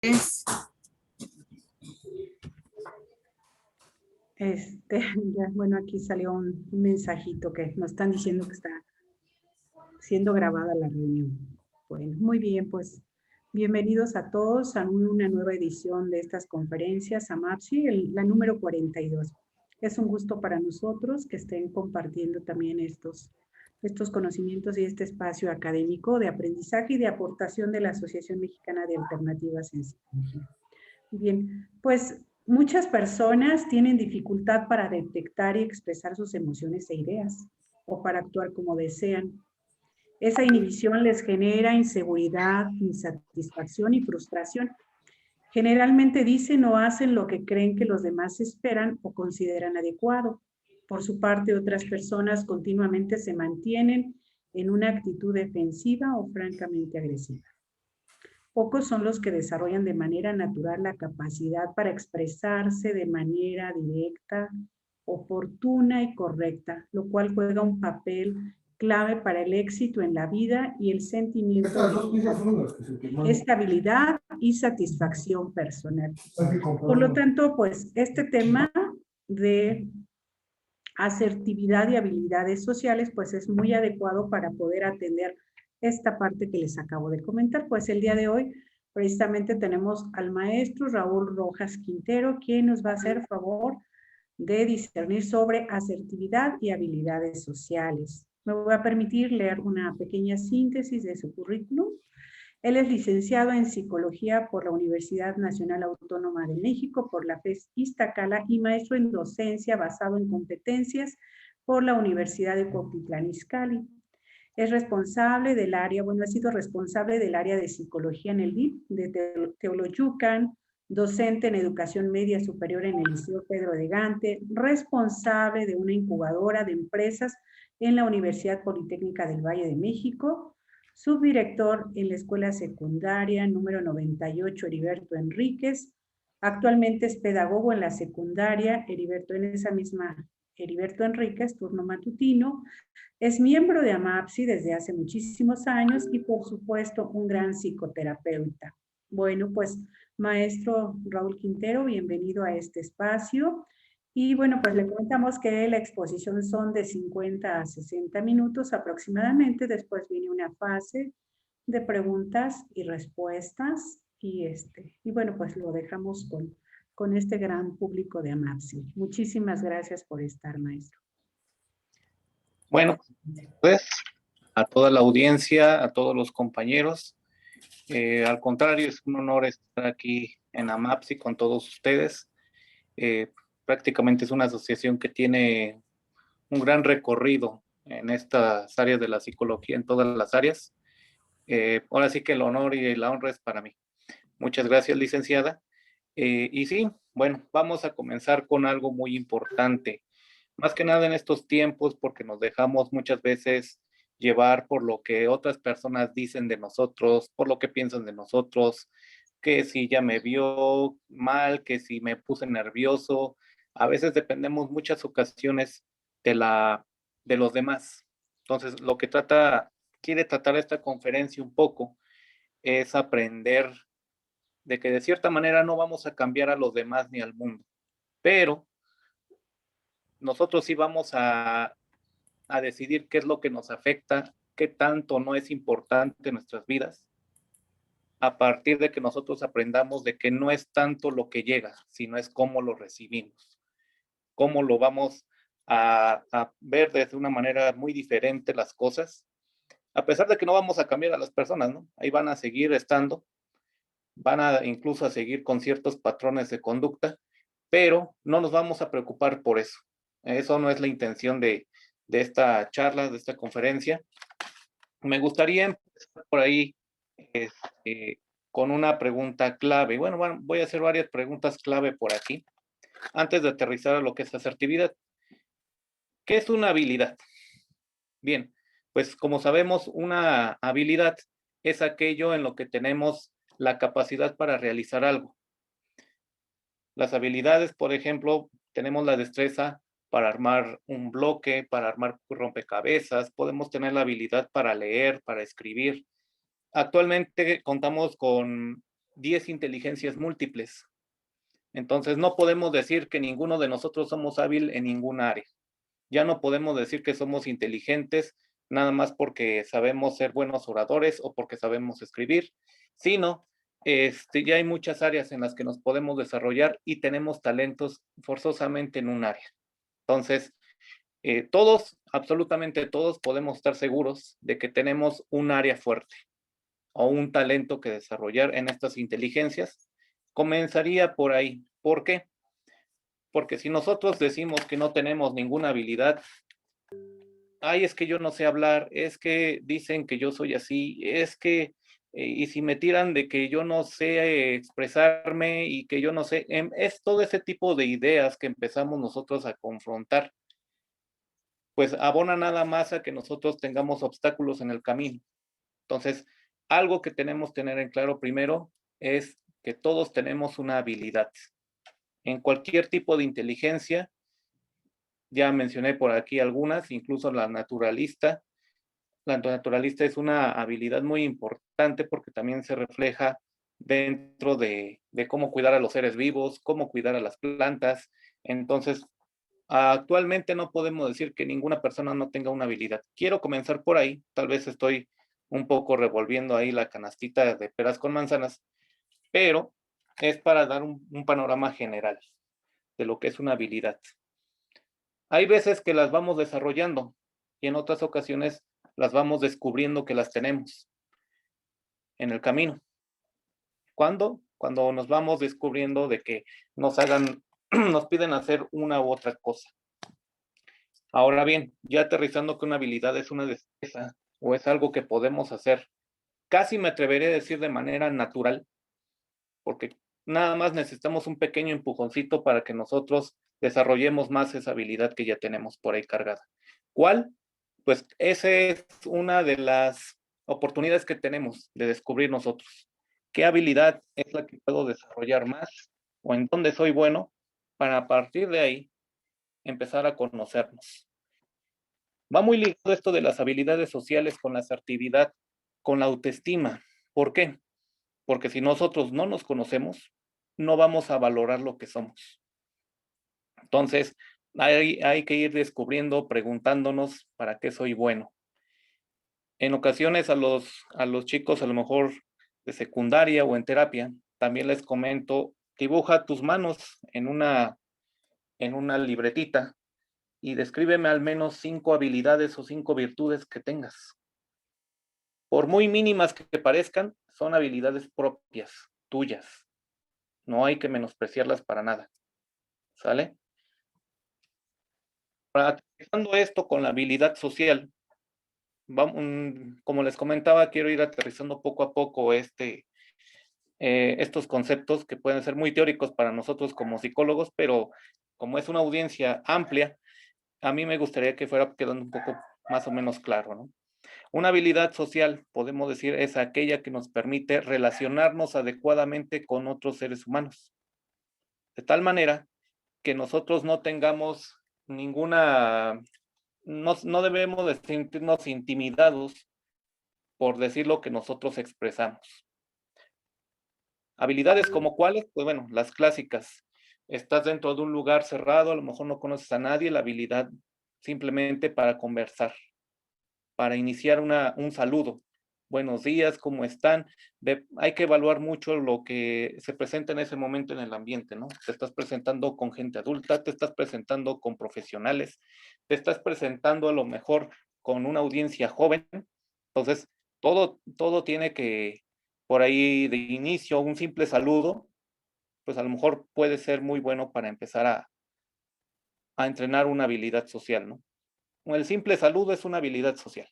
Es, Bueno, aquí salió un mensajito que nos están diciendo que está siendo grabada la reunión. Bueno, muy bien, pues bienvenidos a todos a una nueva edición de estas conferencias, AMAPSI, la número 42. Es un gusto para nosotros que estén compartiendo también estos conocimientos y este espacio académico de aprendizaje y de aportación de la Asociación Mexicana de Alternativas en Psicología. Bien, pues muchas personas tienen dificultad para detectar y expresar sus emociones e ideas o para actuar como desean. Esa inhibición les genera inseguridad, insatisfacción y frustración. Generalmente dicen o hacen lo que creen que los demás esperan o consideran adecuado. Por su parte, otras personas continuamente se mantienen en una actitud defensiva o francamente agresiva. Pocos son los que desarrollan de manera natural la capacidad para expresarse de manera directa, oportuna y correcta, lo cual juega un papel clave para el éxito en la vida y el sentimiento de estabilidad y satisfacción personal. Por lo tanto, pues este tema de asertividad y habilidades sociales, pues es muy adecuado para poder atender esta parte que les acabo de comentar. Pues el día de hoy precisamente tenemos al maestro Raúl Rojas Quintero, quien nos va a hacer favor de discernir sobre asertividad y habilidades sociales. Me voy a permitir leer una pequeña síntesis de su currículum. Él es licenciado en Psicología por la Universidad Nacional Autónoma de México, por la FES Iztacala, y maestro en docencia basado en competencias por la Universidad de Cuautitlán Izcalli. Es responsable del área, ha sido responsable del área de psicología en el DIP de Teoloyucan, docente en educación media superior en el Liceo Pedro de Gante, responsable de una incubadora de empresas en la Universidad Politécnica del Valle de México, subdirector en la escuela secundaria número 98 Heriberto Enríquez. Actualmente es pedagogo en la secundaria Heriberto Enríquez, turno matutino. Es miembro de AMAPSI desde hace muchísimos años y, por supuesto, un gran psicoterapeuta. Bueno, pues, maestro Raúl Quintero, bienvenido a este espacio. Y bueno, pues le comentamos que la exposición son de 50 a 60 minutos aproximadamente. Después viene una fase de preguntas y respuestas. Y bueno, pues lo dejamos con este gran público de AMAPSI. Muchísimas gracias por estar, maestro. Bueno, pues a toda la audiencia, a todos los compañeros, al contrario, es un honor estar aquí en AMAPSI con todos ustedes. Prácticamente es una asociación que tiene un gran recorrido en estas áreas de la psicología, en todas las áreas. Ahora sí que el honor y la honra es para mí. Muchas gracias, licenciada. Y sí, bueno, vamos a comenzar con algo muy importante. Más que nada en estos tiempos, porque nos dejamos muchas veces llevar por lo que otras personas dicen de nosotros, por lo que piensan de nosotros, que si ya me vio mal, que si me puse nervioso. A veces dependemos muchas ocasiones de los demás. Entonces, lo que quiere tratar esta conferencia un poco es aprender de que de cierta manera no vamos a cambiar a los demás ni al mundo, pero nosotros sí vamos a decidir qué es lo que nos afecta, qué tanto no es importante en nuestras vidas, a partir de que nosotros aprendamos de que no es tanto lo que llega, sino es cómo lo recibimos, cómo lo vamos a ver desde una manera muy diferente las cosas, a pesar de que no vamos a cambiar a las personas, ¿no? Ahí van a seguir estando, van a incluso a seguir con ciertos patrones de conducta, pero no nos vamos a preocupar por eso. Eso no es la intención de esta charla, de esta conferencia. Me gustaría empezar por ahí con una pregunta clave. Bueno, voy a hacer varias preguntas clave por aquí, antes de aterrizar a lo que es asertividad. ¿Qué es una habilidad? Bien, pues como sabemos, una habilidad es aquello en lo que tenemos la capacidad para realizar algo. Las habilidades, por ejemplo, tenemos la destreza para armar un bloque, para armar rompecabezas, podemos tener la habilidad para leer, para escribir. Actualmente contamos con 10 inteligencias múltiples. Entonces no podemos decir que ninguno de nosotros somos hábil en ningún área. Ya no podemos decir que somos inteligentes nada más porque sabemos ser buenos oradores o porque sabemos escribir, sino ya hay muchas áreas en las que nos podemos desarrollar y tenemos talentos forzosamente en un área. Entonces, todos, absolutamente todos, podemos estar seguros de que tenemos un área fuerte o un talento que desarrollar en estas inteligencias. Comenzaría por ahí. ¿Por qué? Porque si nosotros decimos que no tenemos ninguna habilidad, ay, es que yo no sé hablar, es que dicen que yo soy así, es que, y si me tiran de que yo no sé expresarme y que yo no sé, es todo ese tipo de ideas que empezamos nosotros a confrontar, pues abona nada más a que nosotros tengamos obstáculos en el camino. Entonces, algo que tenemos que tener en claro primero es que todos tenemos una habilidad. En cualquier tipo de inteligencia, ya mencioné por aquí algunas, incluso la naturalista. La naturalista es una habilidad muy importante porque también se refleja dentro de cómo cuidar a los seres vivos, cómo cuidar a las plantas. Entonces, actualmente no podemos decir que ninguna persona no tenga una habilidad. Quiero comenzar por ahí, tal vez estoy un poco revolviendo ahí la canastita de peras con manzanas, pero es para dar un panorama general de lo que es una habilidad. Hay veces que las vamos desarrollando y en otras ocasiones las vamos descubriendo que las tenemos en el camino. ¿Cuándo? Cuando nos vamos descubriendo de que nos piden hacer una u otra cosa. Ahora bien, ya aterrizando que una habilidad es una destreza o es algo que podemos hacer, casi me atrevería a decir de manera natural, porque nada más necesitamos un pequeño empujoncito para que nosotros desarrollemos más esa habilidad que ya tenemos por ahí cargada. ¿Cuál? Pues esa es una de las oportunidades que tenemos de descubrir nosotros. ¿Qué habilidad es la que puedo desarrollar más o en dónde soy bueno para a partir de ahí empezar a conocernos? Va muy ligado esto de las habilidades sociales con la asertividad, con la autoestima. ¿Por qué? Porque si nosotros no nos conocemos, no vamos a valorar lo que somos. Entonces, hay que ir descubriendo, preguntándonos para qué soy bueno. En ocasiones a los chicos, a lo mejor de secundaria o en terapia, también les comento, dibuja tus manos en una libretita y descríbeme al menos 5 habilidades o 5 virtudes que tengas. Por muy mínimas que parezcan, son habilidades propias, tuyas. No hay que menospreciarlas para nada. ¿Sale? Aterrizando esto con la habilidad social, como les comentaba, quiero ir aterrizando poco a poco estos conceptos que pueden ser muy teóricos para nosotros como psicólogos, pero como es una audiencia amplia, a mí me gustaría que fuera quedando un poco más o menos claro, ¿no? Una habilidad social, podemos decir, es aquella que nos permite relacionarnos adecuadamente con otros seres humanos, de tal manera que nosotros no tengamos ninguna, no debemos de sentirnos intimidados por decir lo que nosotros expresamos. Habilidades como cuáles, pues bueno, las clásicas. Estás dentro de un lugar cerrado, a lo mejor no conoces a nadie, la habilidad simplemente para conversar, para iniciar un saludo. Buenos días, ¿cómo están? Hay que evaluar mucho lo que se presenta en ese momento en el ambiente, ¿no? Te estás presentando con gente adulta, te estás presentando con profesionales, te estás presentando a lo mejor con una audiencia joven. Entonces, todo tiene que, por ahí de inicio, un simple saludo, pues a lo mejor puede ser muy bueno para empezar a entrenar una habilidad social, ¿no? El simple saludo es una habilidad social.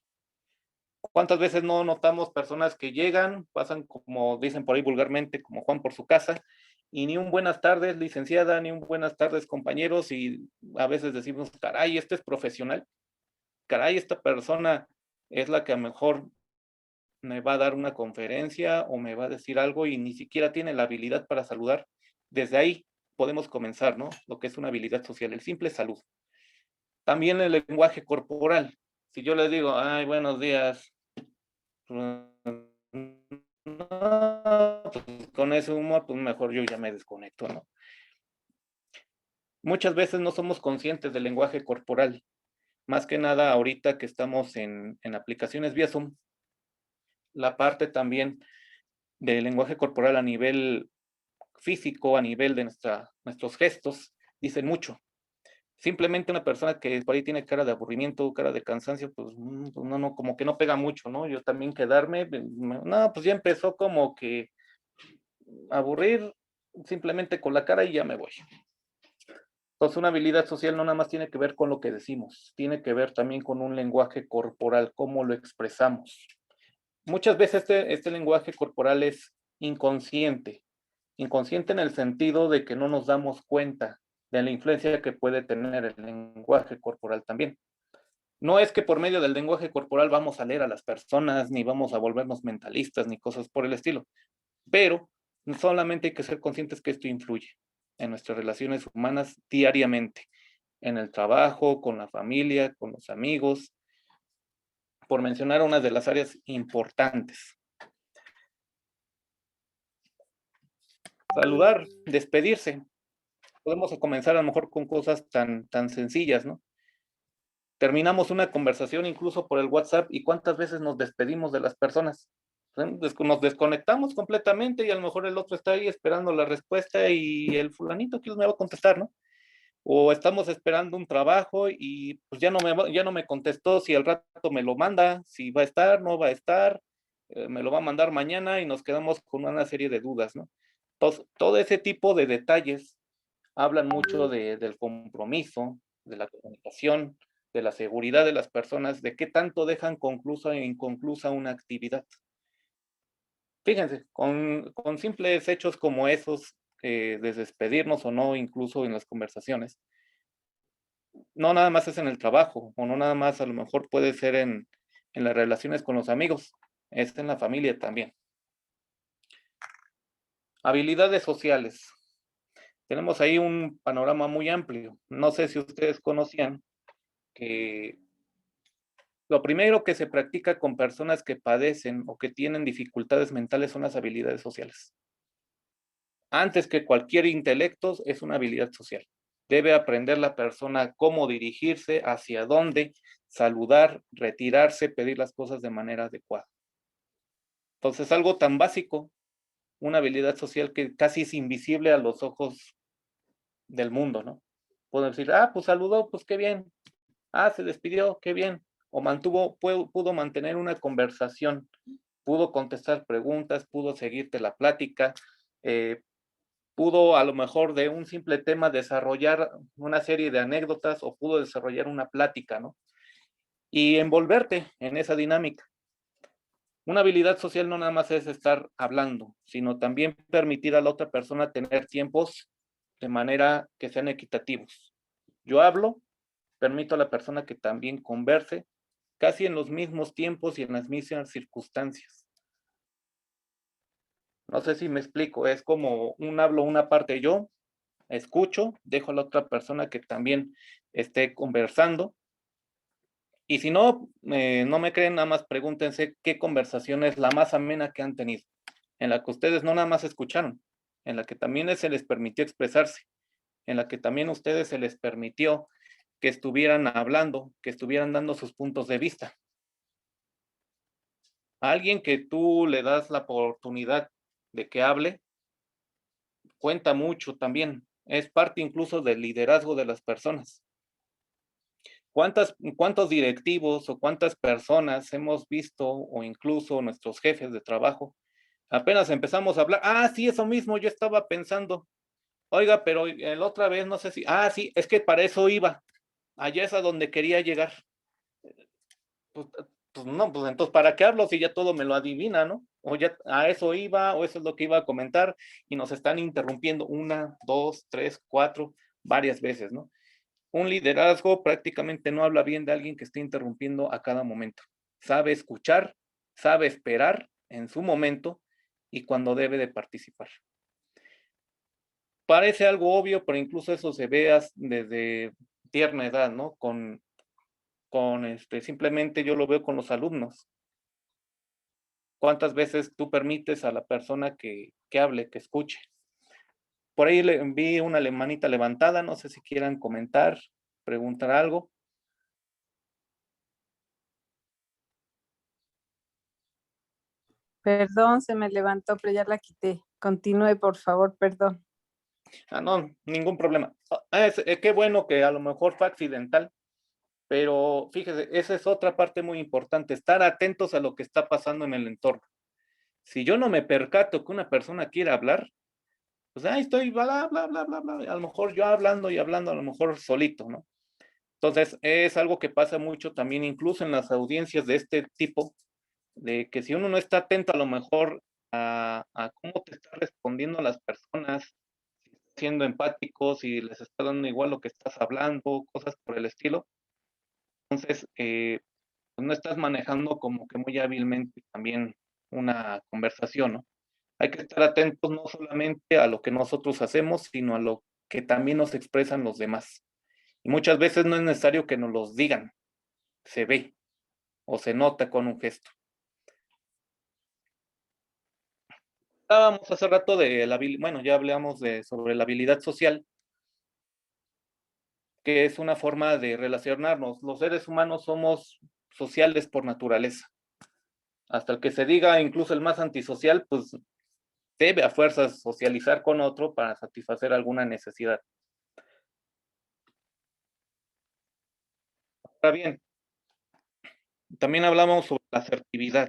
¿Cuántas veces no notamos personas que llegan, pasan como dicen por ahí vulgarmente, como Juan por su casa, y ni un buenas tardes, licenciada, ni un buenas tardes, compañeros, y a veces decimos, caray, este es profesional, caray, esta persona es la que a lo mejor me va a dar una conferencia o me va a decir algo y ni siquiera tiene la habilidad para saludar. Desde ahí podemos comenzar, ¿no? Lo que es una habilidad social, el simple saludo. También el lenguaje corporal. Si yo les digo, ay, buenos días, no, pues, con ese humor, pues mejor yo ya me desconecto, ¿no? Muchas veces no somos conscientes del lenguaje corporal, más que nada ahorita que estamos en aplicaciones vía Zoom, la parte también del lenguaje corporal a nivel físico, a nivel de nuestros gestos, dicen mucho. Simplemente una persona que por ahí tiene cara de aburrimiento, cara de cansancio, pues, pues no, como que no pega mucho, ¿no? Yo también quedarme, no, pues ya empezó como que aburrir simplemente con la cara y ya me voy. Entonces, una habilidad social no nada más tiene que ver con lo que decimos, tiene que ver también con un lenguaje corporal, cómo lo expresamos. Muchas veces este lenguaje corporal es inconsciente, inconsciente en el sentido de que no nos damos cuenta de la influencia que puede tener el lenguaje corporal también. No es que por medio del lenguaje corporal vamos a leer a las personas, ni vamos a volvernos mentalistas, ni cosas por el estilo, pero solamente hay que ser conscientes que esto influye en nuestras relaciones humanas diariamente, en el trabajo, con la familia, con los amigos, por mencionar una de las áreas importantes. Saludar, despedirse. Podemos comenzar a lo mejor con cosas tan sencillas, ¿no? Terminamos una conversación incluso por el WhatsApp y cuántas veces nos despedimos de las personas. Nos desconectamos completamente y a lo mejor el otro está ahí esperando la respuesta y el fulanito que me va a contestar, ¿no? O estamos esperando un trabajo y pues ya no me contestó si al rato me lo manda, si va a estar, no va a estar, me lo va a mandar mañana y nos quedamos con una serie de dudas, ¿no? Entonces, todo ese tipo de detalles hablan mucho del compromiso, de la comunicación, de la seguridad de las personas, de qué tanto dejan conclusa e inconclusa una actividad. Fíjense, con simples hechos como esos, de despedirnos o no, incluso en las conversaciones, no nada más es en el trabajo, o no nada más a lo mejor puede ser en las relaciones con los amigos, es en la familia también. Habilidades sociales. Tenemos ahí un panorama muy amplio. No sé si ustedes conocían que lo primero que se practica con personas que padecen o que tienen dificultades mentales son las habilidades sociales. Antes que cualquier intelecto, es una habilidad social. Debe aprender la persona cómo dirigirse, hacia dónde, saludar, retirarse, pedir las cosas de manera adecuada. Entonces, algo tan básico, una habilidad social que casi es invisible a los ojos del mundo, ¿no? Puedo decir, pues saludó, pues qué bien. Se despidió, qué bien. O pudo mantener una conversación, pudo contestar preguntas, pudo seguirte la plática, pudo a lo mejor de un simple tema desarrollar una serie de anécdotas o pudo desarrollar una plática, ¿no? Y envolverte en esa dinámica. Una habilidad social no nada más es estar hablando, sino también permitir a la otra persona tener tiempos de manera que sean equitativos. Yo hablo, permito a la persona que también converse casi en los mismos tiempos y en las mismas circunstancias. No sé si me explico, es como hablo una parte yo, escucho, dejo a la otra persona que también esté conversando. Y si no, no me creen, nada más pregúntense qué conversación es la más amena que han tenido, en la que ustedes no nada más escucharon, en la que también se les permitió expresarse, en la que también a ustedes se les permitió que estuvieran hablando, que estuvieran dando sus puntos de vista. A alguien que tú le das la oportunidad de que hable, cuenta mucho también, es parte incluso del liderazgo de las personas. ¿Cuántos directivos o cuántas personas hemos visto o incluso nuestros jefes de trabajo? Apenas empezamos a hablar, sí, eso mismo, yo estaba pensando, oiga, pero la otra vez no sé si, sí, es que para eso iba, allá es a donde quería llegar. Pues, pues no, pues entonces, ¿para qué hablo si ya todo me lo adivina, no? O ya a eso iba, o eso es lo que iba a comentar, y nos están interrumpiendo una, dos, tres, cuatro, varias veces, ¿no? Un liderazgo prácticamente no habla bien de alguien que esté interrumpiendo a cada momento. Sabe escuchar, sabe esperar en su momento y cuando debe de participar. Parece algo obvio, pero incluso eso se ve desde tierna edad, ¿no? Simplemente yo lo veo con los alumnos. cuántas veces tú permites a la persona que hable, que escuche. Por ahí le vi una manita levantada, no sé si quieran comentar, preguntar algo. Perdón, se me levantó, pero ya la quité. Continúe, por favor, perdón. No, ningún problema. Qué bueno que a lo mejor fue accidental, pero fíjese, esa es otra parte muy importante, estar atentos a lo que está pasando en el entorno. Si yo no me percato que una persona quiere hablar, pues ahí estoy, bla, bla, bla, bla, bla, a lo mejor yo hablando y hablando, a lo mejor solito, ¿no? Entonces, es algo que pasa mucho también, incluso en las audiencias de este tipo, de que si uno no está atento a lo mejor a cómo te está respondiendo a las personas, si estás siendo empático, si les está dando igual lo que estás hablando, cosas por el estilo, entonces pues no estás manejando como que muy hábilmente también una conversación, ¿no? Hay que estar atentos no solamente a lo que nosotros hacemos, sino a lo que también nos expresan los demás. Y muchas veces no es necesario que nos los digan, se ve o se nota con un gesto. Hablábamos hace rato de la habilidad, bueno, ya hablamos sobre la habilidad social, que es una forma de relacionarnos. Los seres humanos somos sociales por naturaleza. Hasta el que se diga, incluso el más antisocial, pues debe a fuerzas socializar con otro para satisfacer alguna necesidad. Ahora bien, también hablamos sobre la asertividad.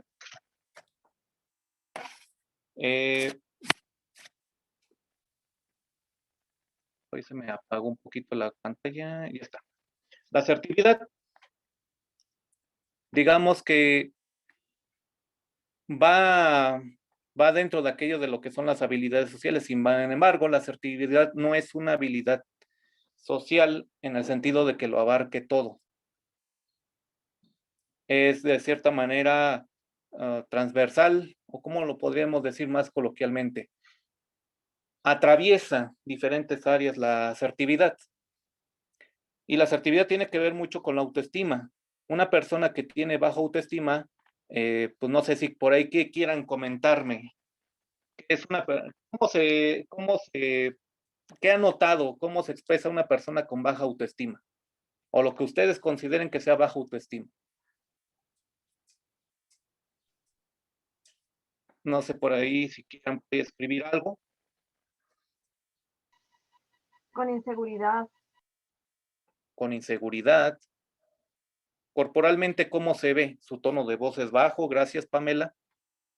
Hoy se me apagó un poquito la pantalla y ya está. La asertividad, digamos que va dentro de aquello de lo que son las habilidades sociales. Sin embargo, la asertividad no es una habilidad social en el sentido de que lo abarque todo. Es de cierta manera transversal, o como lo podríamos decir más coloquialmente, atraviesa diferentes áreas la asertividad. Y la asertividad tiene que ver mucho con la autoestima. Una persona que tiene baja autoestima, pues no sé si por ahí que quieran comentarme, ¿qué ha notado? ¿Cómo se expresa una persona con baja autoestima? O lo que ustedes consideren que sea baja autoestima. No sé por ahí si quieran escribir algo. Con inseguridad. Con inseguridad. Corporalmente, ¿cómo se ve? Su tono de voz es bajo, gracias Pamela.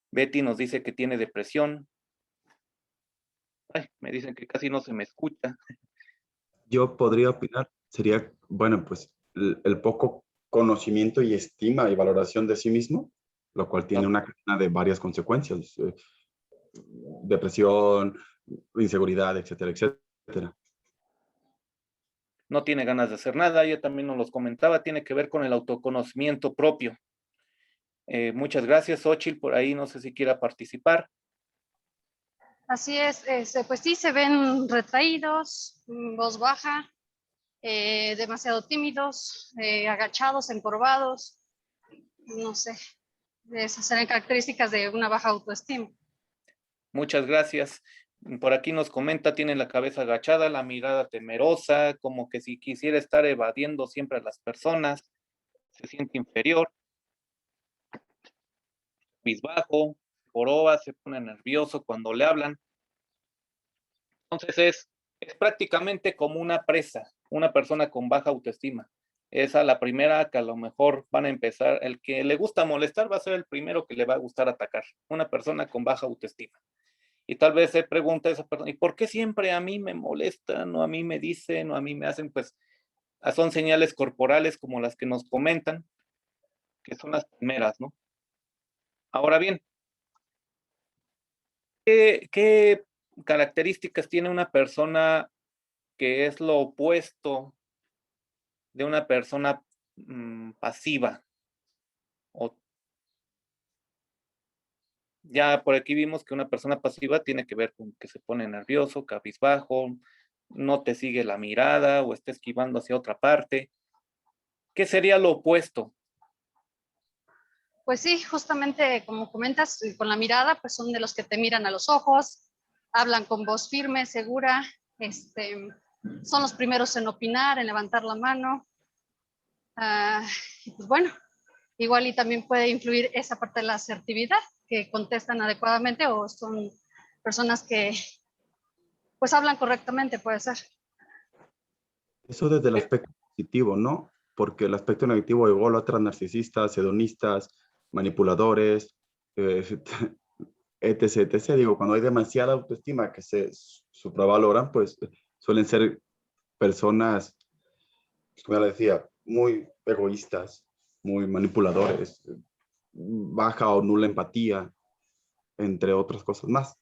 Betty nos dice que tiene depresión. Ay, me dicen que casi no se me escucha. Yo podría opinar, sería, bueno, pues el poco conocimiento y estima y valoración de sí mismo, lo cual tiene una cadena de varias consecuencias, depresión, inseguridad, etcétera, etcétera. No tiene ganas de hacer nada, ella también nos los comentaba, tiene que ver con el autoconocimiento propio. Muchas gracias, Xochitl, por ahí no sé si quiera participar. Así es, pues sí, se ven retraídos, voz baja, demasiado tímidos, agachados, encorvados, no sé, esas serán características de una baja autoestima. Muchas gracias. Por aquí nos comenta, tiene la cabeza agachada, la mirada temerosa, como que si quisiera estar evadiendo siempre a las personas, se siente inferior, bisbajo, joroba, se pone nervioso cuando le hablan. Entonces es prácticamente como una presa, una persona con baja autoestima. Esa la primera que a lo mejor van a empezar, el que le gusta molestar va a ser el primero que le va a gustar atacar, una persona con baja autoestima. Y tal vez se pregunta a esa persona, ¿y por qué siempre a mí me molestan, o a mí me dicen, o a mí me hacen? Pues son señales corporales como las que nos comentan, que son las primeras, ¿no? Ahora bien, ¿qué características tiene una persona que es lo opuesto de una persona pasiva? O ya por aquí vimos que una persona pasiva tiene que ver con que se pone nervioso, cabizbajo, no te sigue la mirada o está esquivando hacia otra parte. ¿Qué sería lo opuesto? Pues sí, justamente como comentas, con la mirada, pues son de los que te miran a los ojos, hablan con voz firme, segura, son los primeros en opinar, en levantar la mano. Pues bueno, igual y también puede influir esa parte de la asertividad, que contestan adecuadamente o son personas que pues hablan correctamente, puede ser. Eso desde el aspecto positivo, ¿no? Porque el aspecto negativo igual otras narcisistas, hedonistas, manipuladores, etc, etc. Digo, cuando hay demasiada autoestima que se supravaloran, pues suelen ser personas, como ya le decía, muy egoístas, muy manipuladores, baja o nula empatía, entre otras cosas más.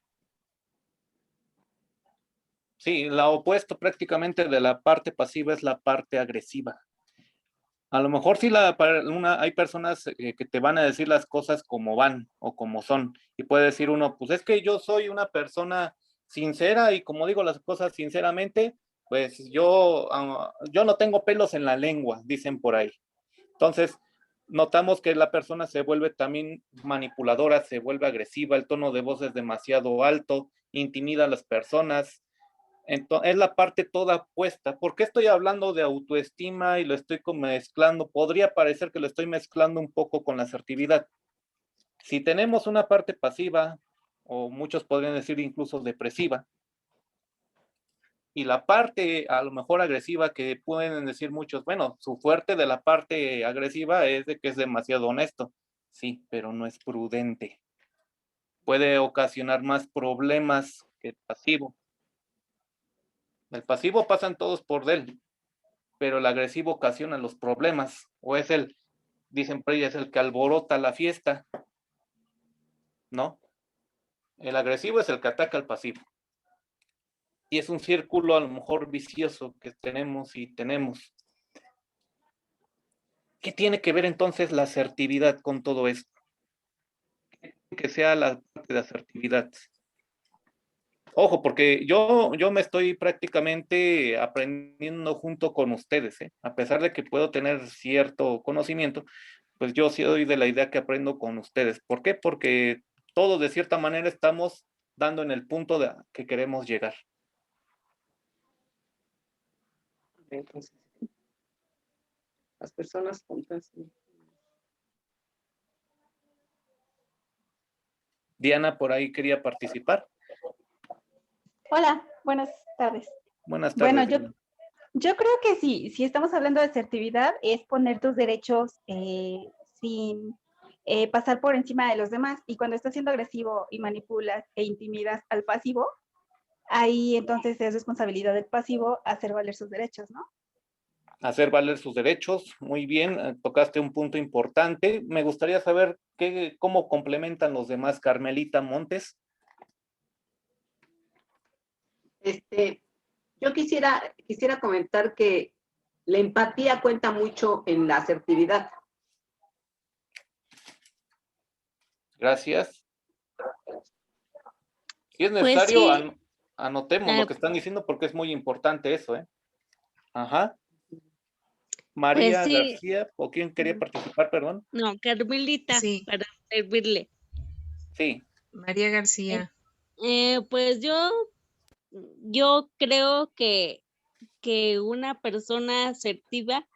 Sí, la opuesto prácticamente de la parte pasiva es la parte agresiva. A lo mejor sí hay personas que te van a decir las cosas como van o como son. Y puede decir uno, pues es que yo soy una persona sincera y como digo las cosas sinceramente, pues yo no tengo pelos en la lengua, dicen por ahí. Entonces, notamos que la persona se vuelve también manipuladora, se vuelve agresiva, el tono de voz es demasiado alto, intimida a las personas. Entonces, es la parte toda puesta. ¿Por qué estoy hablando de autoestima y lo estoy mezclando? Podría parecer que lo estoy mezclando un poco con la asertividad. Si tenemos una parte pasiva, o muchos podrían decir incluso depresiva, y la parte a lo mejor agresiva, que pueden decir muchos, bueno, su fuerte de la parte agresiva es de que es demasiado honesto. Sí, pero no es prudente. Puede ocasionar más problemas que el pasivo. El pasivo pasan todos por él, pero el agresivo ocasiona los problemas, o es dicen por ahí, es el que alborota la fiesta, ¿no? El agresivo es el que ataca al pasivo. Y es un círculo a lo mejor vicioso que tenemos y tenemos. ¿Qué tiene que ver entonces la asertividad con todo esto? Que sea la parte de asertividad. Ojo, porque yo me estoy prácticamente aprendiendo junto con ustedes, ¿eh? A pesar de que puedo tener cierto conocimiento, pues yo sí doy de la idea que aprendo con ustedes. ¿Por qué? Porque todos de cierta manera estamos dando en el punto que queremos llegar. Entonces, las personas juntas. Diana por ahí quería participar. Hola, buenas tardes. Buenas tardes. Bueno, Diana. yo creo que sí, si estamos hablando de asertividad, es poner tus derechos sin pasar por encima de los demás. Y cuando estás siendo agresivo y manipulas e intimidas al pasivo, ahí entonces es responsabilidad del pasivo hacer valer sus derechos, ¿no? Hacer valer sus derechos, muy bien, tocaste un punto importante. Me gustaría saber cómo complementan los demás, Carmelita Montes. Yo quisiera comentar que la empatía cuenta mucho en la asertividad. Gracias. Si es necesario, Pues sí, anotemos lo que están diciendo porque es muy importante eso, ¿eh? Ajá. María pues sí, García, ¿o quién quería participar, perdón? no, Carmelita, Sí, para servirle. Sí. María García. Pues yo creo que una persona asertiva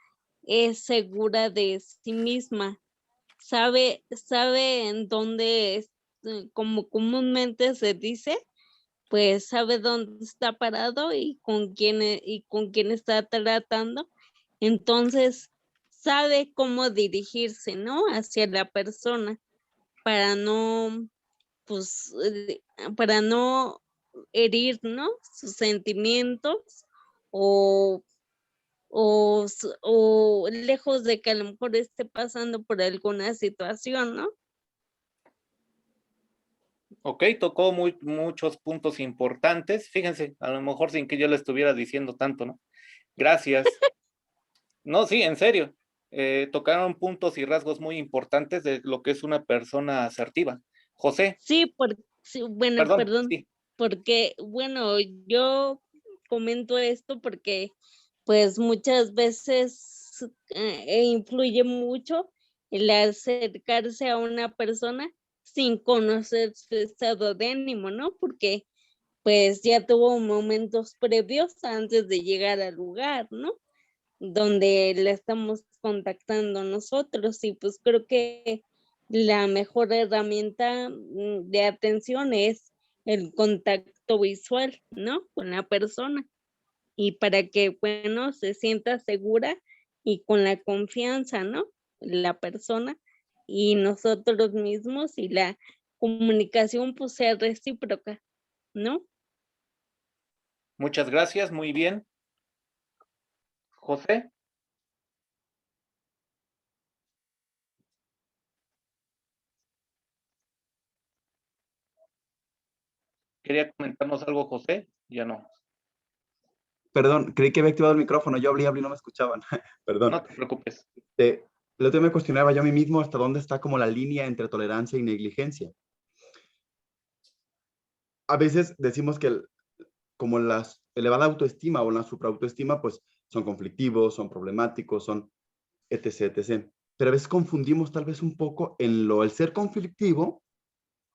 es segura de sí misma, sabe en dónde, como comúnmente se dice, pues sabe dónde está parado y con quién está tratando. Entonces, sabe cómo dirigirse, ¿no? Hacia la persona para no, pues, para no herir, ¿no? Sus sentimientos o lejos de que a lo mejor esté pasando por alguna situación, ¿no? Ok, tocó muchos puntos importantes. Fíjense, a lo mejor sin que yo le estuviera diciendo tanto, ¿no? Gracias. No, sí, en serio. Tocaron puntos y rasgos muy importantes de lo que es una persona asertiva. José, Sí, bueno, perdón, perdón, sí. porque, bueno, yo comento esto porque, pues, muchas veces influye mucho el acercarse a una persona sin conocer su estado de ánimo, ¿no? Porque pues ya tuvo momentos previos antes de llegar al lugar, ¿no? Donde la estamos contactando nosotros y pues creo que la mejor herramienta de atención es el contacto visual, ¿no? Con la persona y para que, bueno, se sienta segura y con la confianza, ¿no? La persona y nosotros mismos y la comunicación pues sea recíproca, ¿no? Muchas gracias, muy bien. José. ¿Quería comentarnos algo, José? Ya no. Perdón, creí que había activado el micrófono. Yo hablé y no me escuchaban. Perdón. No te preocupes. El otro día me cuestionaba yo a mí mismo hasta dónde está como la línea entre tolerancia y negligencia. A veces decimos que como la elevada autoestima o la supraautoestima, pues son conflictivos, son problemáticos, son etc, etc. Pero a veces confundimos tal vez un poco en el ser conflictivo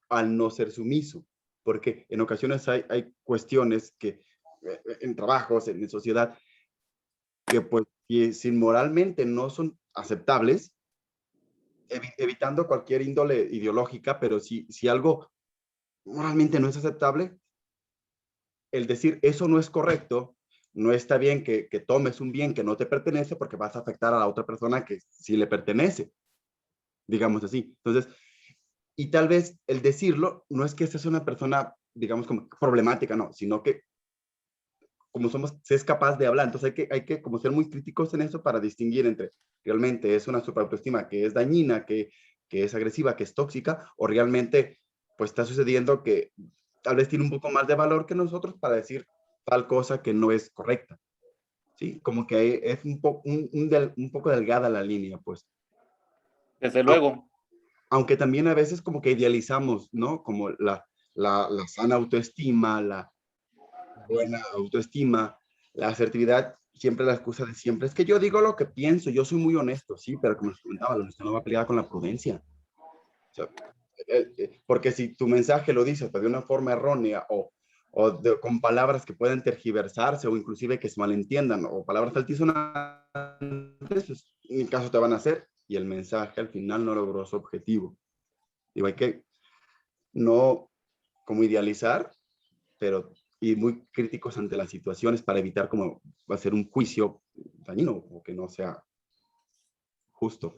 al no ser sumiso, porque en ocasiones hay cuestiones que en trabajos, en sociedad, que pues si moralmente no son aceptables, evitando cualquier índole ideológica, pero si algo moralmente no es aceptable, el decir eso no es correcto, no está bien que tomes un bien que no te pertenece porque vas a afectar a la otra persona que sí le pertenece, digamos así. Entonces, y tal vez el decirlo no es que seas una persona, digamos, como problemática, no, sino que como somos, se es capaz de hablar. Entonces hay que como ser muy críticos en eso para distinguir entre realmente es una superautoestima que es dañina, que es agresiva, que es tóxica, o realmente pues está sucediendo que tal vez tiene un poco más de valor que nosotros para decir tal cosa que no es correcta. Sí, como que es un poco delgada la línea, pues. Desde luego. Aunque también a veces como que idealizamos, ¿no? Como la sana autoestima, la buena autoestima, la asertividad, siempre la excusa de siempre. Es que yo digo lo que pienso, yo soy muy honesto, sí, pero como les comentaba, la honestidad no va peleada con la prudencia. O sea, porque si tu mensaje lo dices de una forma errónea con palabras que pueden tergiversarse o inclusive que se malentiendan o palabras altisonantes, pues, en mi caso te van a hacer y el mensaje al final no logró su objetivo. Digo, hay que no como idealizar, pero y muy críticos ante las situaciones para evitar como va a ser un juicio dañino o que no sea justo.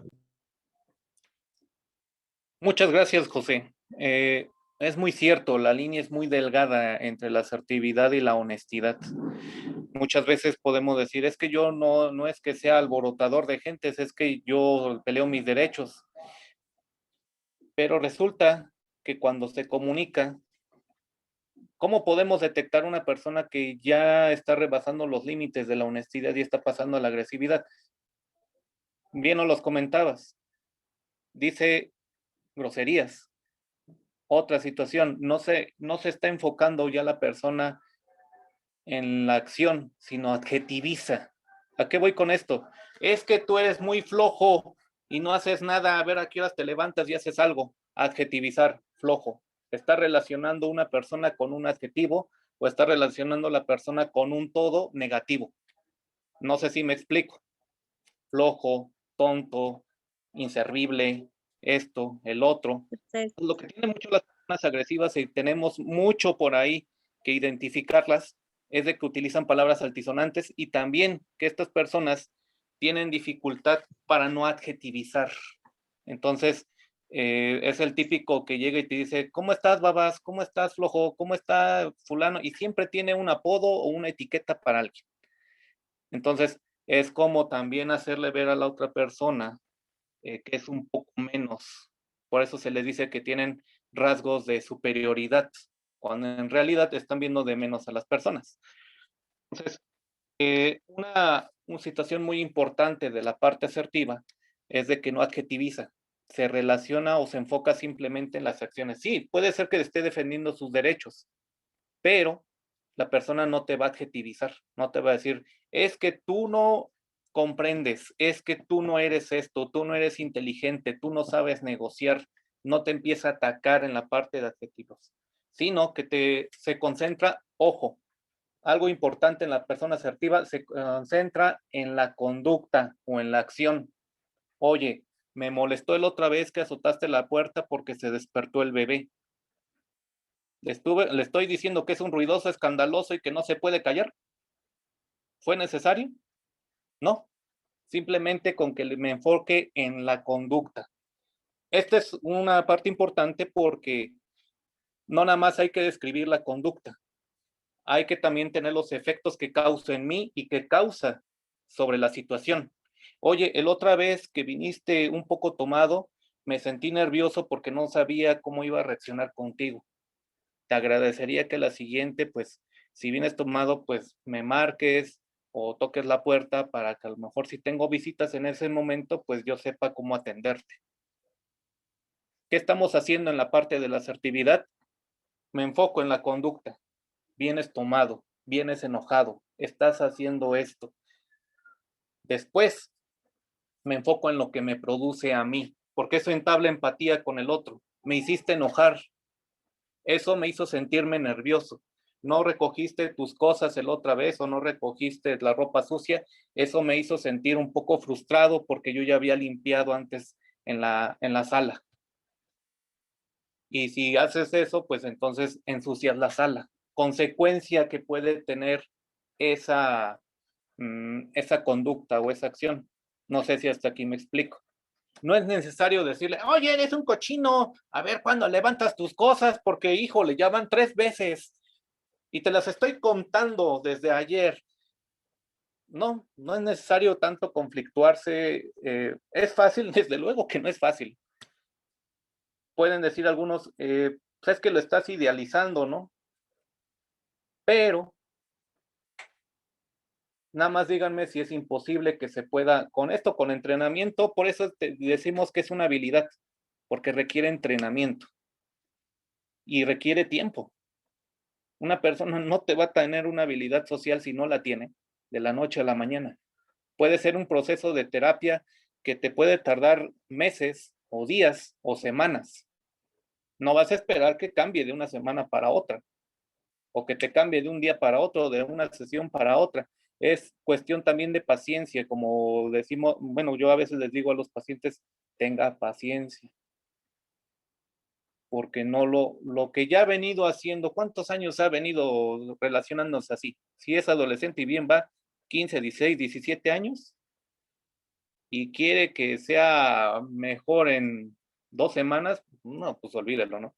Muchas gracias, José. Es muy cierto, la línea es muy delgada entre la asertividad y la honestidad. Muchas veces podemos decir, es que yo no es que sea alborotador de gentes, es que yo peleo mis derechos. Pero resulta que cuando se comunica, ¿cómo podemos detectar una persona que ya está rebasando los límites de la honestidad y está pasando a la agresividad? Bien, no los comentabas. Dice groserías. Otra situación, no se está enfocando ya la persona en la acción, sino adjetiviza. ¿A qué voy con esto? Es que tú eres muy flojo y no haces nada, a ver a qué horas te levantas y haces algo. Adjetivizar, flojo. ¿Está relacionando una persona con un adjetivo o está relacionando la persona con un todo negativo? No sé si me explico. Flojo, tonto, inservible, esto, el otro. Exacto. Lo que tienen mucho las personas agresivas y tenemos mucho por ahí que identificarlas es de que utilizan palabras altisonantes y también que estas personas tienen dificultad para no adjetivizar. Entonces, es el típico que llega y te dice, ¿cómo estás, babas? ¿Cómo estás, flojo? ¿Cómo está fulano? Y siempre tiene un apodo o una etiqueta para alguien. Entonces, es como también hacerle ver a la otra persona que es un poco menos. Por eso se les dice que tienen rasgos de superioridad, cuando en realidad están viendo de menos a las personas. Entonces, una situación muy importante de la parte asertiva es de que no adjetiviza, se relaciona o se enfoca simplemente en las acciones. Sí, puede ser que esté defendiendo sus derechos, pero la persona no te va a adjetivizar, no te va a decir, es que tú no comprendes, es que tú no eres esto, tú no eres inteligente, tú no sabes negociar, no te empieza a atacar en la parte de adjetivos, sino que se concentra, ojo, algo importante en la persona asertiva, se concentra en la conducta o en la acción. Oye, me molestó la otra vez que azotaste la puerta porque se despertó el bebé. Le estoy diciendo que es un ruidoso, escandaloso y que no se puede callar. ¿Fue necesario? No, simplemente con que me enfoque en la conducta. Esta es una parte importante porque no nada más hay que describir la conducta, hay que también tener los efectos que causa en mí y que causa sobre la situación. Oye, el otra vez que viniste un poco tomado, me sentí nervioso porque no sabía cómo iba a reaccionar contigo. Te agradecería que la siguiente, pues, si vienes tomado, pues me marques o toques la puerta para que a lo mejor si tengo visitas en ese momento, pues yo sepa cómo atenderte. ¿Qué estamos haciendo en la parte de la asertividad? Me enfoco en la conducta. Vienes tomado, vienes enojado, estás haciendo esto. Después me enfoco en lo que me produce a mí, porque eso entabla empatía con el otro. Me hiciste enojar, eso me hizo sentirme nervioso. No recogiste tus cosas el otra vez o no recogiste la ropa sucia, eso me hizo sentir un poco frustrado porque yo ya había limpiado antes en la sala. Y si haces eso, pues entonces ensucias la sala. Consecuencia que puede tener esa conducta o esa acción. No sé si hasta aquí me explico. No es necesario decirle, oye, eres un cochino, a ver cuándo levantas tus cosas, porque híjole, ya van 3 veces y te las estoy contando desde ayer. No, no es necesario tanto conflictuarse. Es fácil, desde luego que no es fácil. Pueden decir algunos, pues es que lo estás idealizando, ¿no? Pero nada más díganme si es imposible que se pueda, con esto, con entrenamiento, por eso decimos que es una habilidad, porque requiere entrenamiento y requiere tiempo. Una persona no te va a tener una habilidad social si no la tiene de la noche a la mañana. Puede ser un proceso de terapia que te puede tardar meses o días o semanas. No vas a esperar que cambie de una semana para otra o que te cambie de un día para otro, de una sesión para otra. Es cuestión también de paciencia, como decimos, bueno, yo a veces les digo a los pacientes, tenga paciencia, porque no lo que ya ha venido haciendo, ¿cuántos años ha venido relacionándose así? Si es adolescente y bien va, 15, 16, 17 años, y quiere que sea mejor en 2 semanas, no, pues olvídelo, ¿no?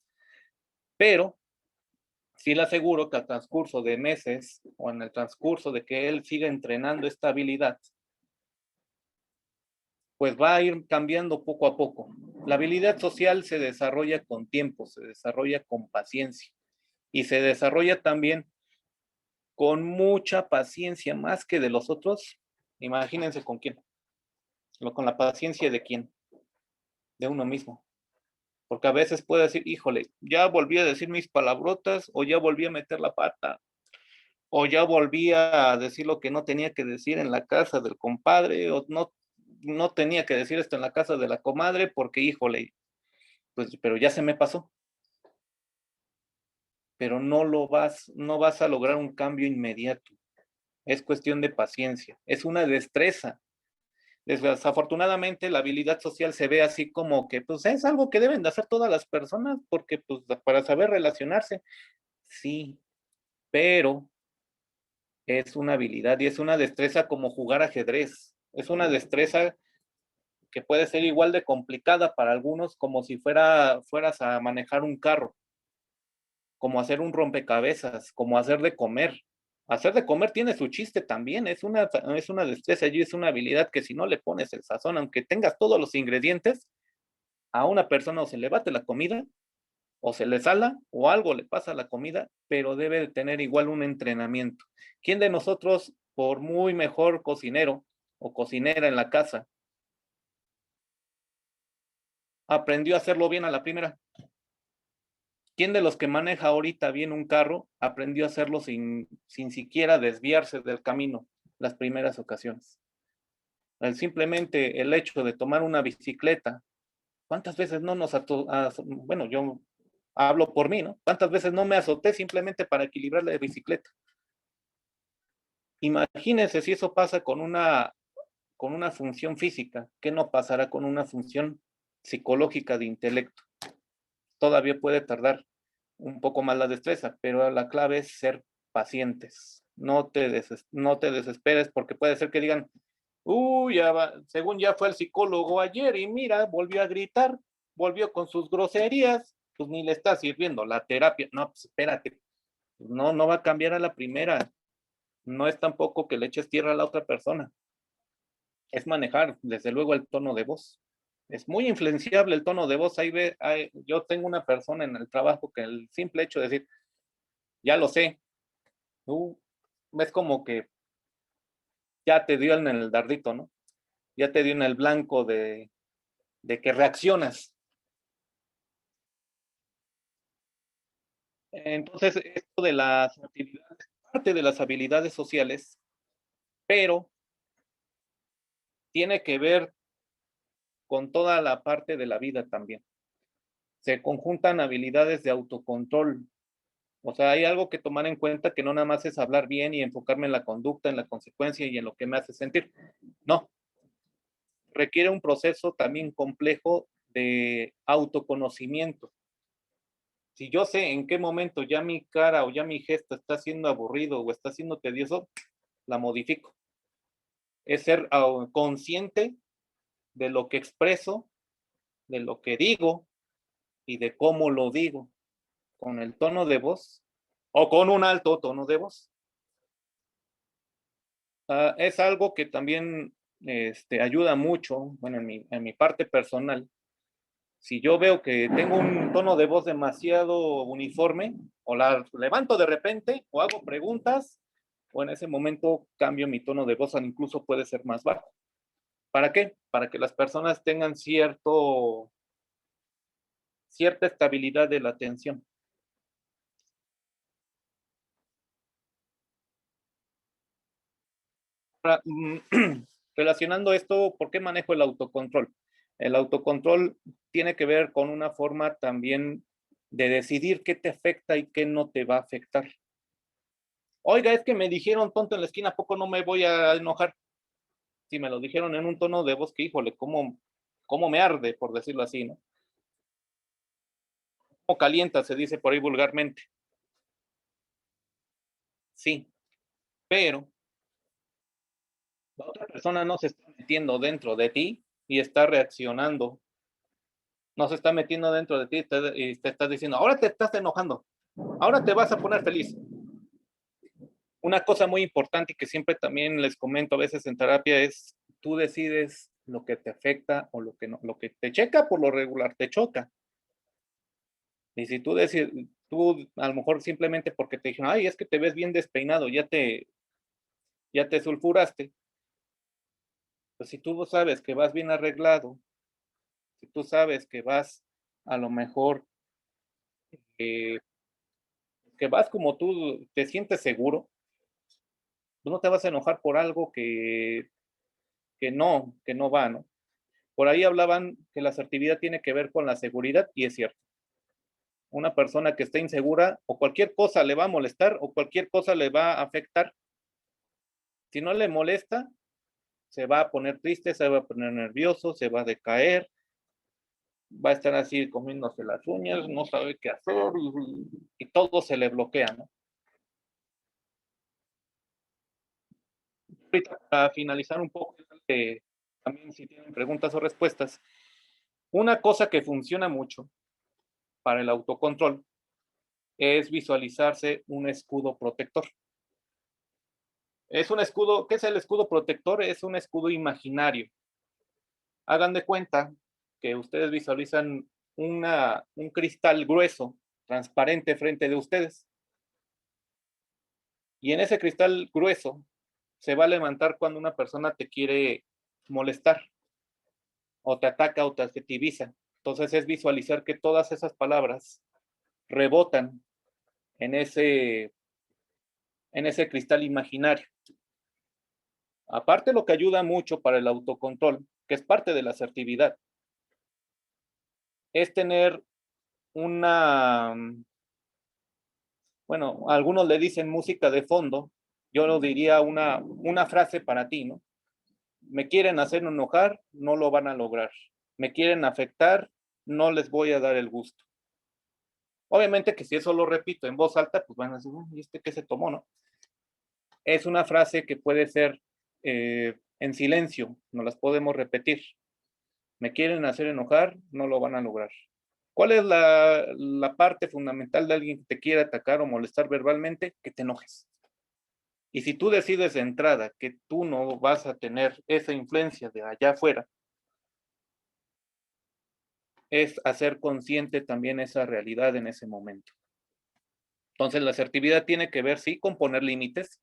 Pero sí le aseguro que al transcurso de meses o en el transcurso de que él siga entrenando esta habilidad, pues va a ir cambiando poco a poco. La habilidad social se desarrolla con tiempo, se desarrolla con paciencia y se desarrolla también con mucha paciencia, más que de los otros. Imagínense con quién. Con la paciencia de quién, de uno mismo. Porque a veces puede decir, híjole, ya volví a decir mis palabrotas o ya volví a meter la pata o ya volví a decir lo que no tenía que decir en la casa del compadre o no tenía que decir esto en la casa de la comadre porque híjole, pues pero ya se me pasó. Pero no vas a lograr un cambio inmediato. Es cuestión de paciencia, es una destreza. Desafortunadamente la habilidad social se ve así como que pues es algo que deben de hacer todas las personas porque pues para saber relacionarse, sí, pero es una habilidad y es una destreza como jugar ajedrez, es una destreza que puede ser igual de complicada para algunos como si fueras a manejar un carro, como hacer un rompecabezas, como hacer de comer. Hacer de comer tiene su chiste también, es una destreza y es una habilidad que si no le pones el sazón, aunque tengas todos los ingredientes, a una persona o se le bate la comida, o se le sala, o algo le pasa a la comida, pero debe de tener igual un entrenamiento. ¿Quién de nosotros, por muy mejor cocinero o cocinera en la casa, aprendió a hacerlo bien a la primera? ¿Quién de los que maneja ahorita bien un carro aprendió a hacerlo sin siquiera desviarse del camino las primeras ocasiones? Simplemente el hecho de tomar una bicicleta, ¿cuántas veces no bueno, yo hablo por mí, ¿no? ¿Cuántas veces no me azoté simplemente para equilibrar la bicicleta? Imagínense si eso pasa con una función física, ¿qué no pasará con una función psicológica de intelecto? Todavía puede tardar un poco más la destreza, pero la clave es ser pacientes. No te desesperes, porque puede ser que digan, según ya fue el psicólogo ayer y mira, volvió a gritar, volvió con sus groserías, pues ni le está sirviendo la terapia. No, pues espérate, no va a cambiar a la primera. No es tampoco que le eches tierra a la otra persona. Es manejar, desde luego, el tono de voz. Es muy influenciable el tono de voz. Yo tengo una persona en el trabajo que el simple hecho de decir, ya lo sé, es como que ya te dio en el dardito, ¿no? Ya te dio en el blanco de que reaccionas. Entonces, esto de las actividades, parte de las habilidades sociales, pero tiene que ver con toda la parte de la vida también. Se conjuntan habilidades de autocontrol. O sea, hay algo que tomar en cuenta, que no nada más es hablar bien y enfocarme en la conducta, en la consecuencia y en lo que me hace sentir. No. Requiere un proceso también complejo de autoconocimiento. Si yo sé en qué momento ya mi cara o ya mi gesto está siendo aburrido o está siendo tedioso, la modifico. Es ser consciente de lo que expreso, de lo que digo y de cómo lo digo, con el tono de voz o con un alto tono de voz. Es algo que también ayuda mucho, bueno, en mi parte personal. Si yo veo que tengo un tono de voz demasiado uniforme, o la levanto de repente, o hago preguntas, o en ese momento cambio mi tono de voz, incluso puede ser más bajo. ¿Para qué? Para que las personas tengan cierta estabilidad de la atención. Ahora, relacionando esto, ¿por qué manejo el autocontrol? El autocontrol tiene que ver con una forma también de decidir qué te afecta y qué no te va a afectar. Oiga, es que me dijeron tonto en la esquina, ¿a poco no me voy a enojar? Si me lo dijeron en un tono de voz que, híjole, cómo me arde, por decirlo así, ¿no? Cómo calienta, se dice por ahí vulgarmente. Sí, pero la otra persona no se está metiendo dentro de ti y está reaccionando. No se está metiendo dentro de ti y te estás diciendo, ahora te estás enojando, ahora te vas a poner feliz. Una cosa muy importante y que siempre también les comento a veces en terapia es, tú decides lo que te afecta o lo que no, lo que te checa por lo regular te choca. Y si tú decides, tú a lo mejor simplemente porque te dijeron, ay, es que te ves bien despeinado, ya te sulfuraste. Pues si tú sabes que vas bien arreglado, si tú sabes que vas a lo mejor, que vas como tú te sientes seguro, pues no te vas a enojar por algo que no va, ¿no? Por ahí hablaban que la asertividad tiene que ver con la seguridad y es cierto. Una persona que está insegura o cualquier cosa le va a molestar o cualquier cosa le va a afectar. Si no le molesta, se va a poner triste, se va a poner nervioso, se va a decaer, va a estar así comiéndose las uñas, no sabe qué hacer y todo se le bloquea, ¿no? Ahorita, para finalizar un poco, también si tienen preguntas o respuestas, una cosa que funciona mucho para el autocontrol es visualizarse un escudo protector. Es un escudo, ¿qué es el escudo protector? Es un escudo imaginario. Hagan de cuenta que ustedes visualizan un cristal grueso, transparente frente de ustedes. Y en ese cristal grueso se va a levantar cuando una persona te quiere molestar o te ataca o te adjetiviza. Entonces es visualizar que todas esas palabras rebotan en ese cristal imaginario. Aparte, lo que ayuda mucho para el autocontrol, que es parte de la asertividad, es tener una, bueno, algunos le dicen música de fondo, yo lo diría una frase para ti, ¿no? Me quieren hacer enojar, no lo van a lograr. Me quieren afectar, no les voy a dar el gusto. Obviamente que si eso lo repito en voz alta, pues van a decir, ¿y este qué se tomó, no? Es una frase que puede ser en silencio, no las podemos repetir. Me quieren hacer enojar, no lo van a lograr. ¿Cuál es la parte fundamental de alguien que te quiere atacar o molestar verbalmente? Que te enojes. Y si tú decides de entrada que tú no vas a tener esa influencia de allá afuera, es hacer consciente también esa realidad en ese momento. Entonces, la asertividad tiene que ver, sí, con poner límites,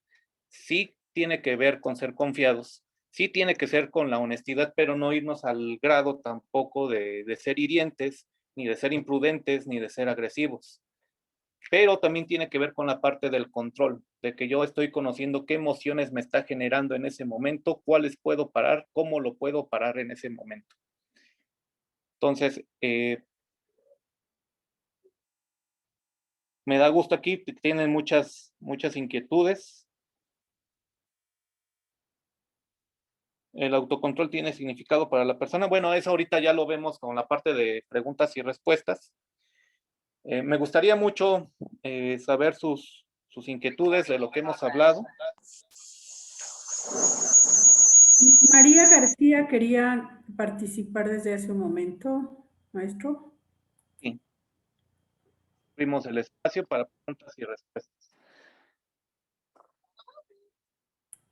sí tiene que ver con ser confiados, sí tiene que ser con la honestidad, pero no irnos al grado tampoco de ser hirientes, ni de ser imprudentes, ni de ser agresivos. Pero también tiene que ver con la parte del control, de que yo estoy conociendo qué emociones me está generando en ese momento, cuáles puedo parar, cómo lo puedo parar en ese momento. Entonces, me da gusto aquí, tienen muchas inquietudes. El autocontrol tiene significado para la persona. Bueno, eso ahorita ya lo vemos con la parte de preguntas y respuestas. Me gustaría mucho saber sus inquietudes de lo que hemos hablado. María García quería participar desde hace un momento, maestro. Sí. Abrimos el espacio para preguntas y respuestas.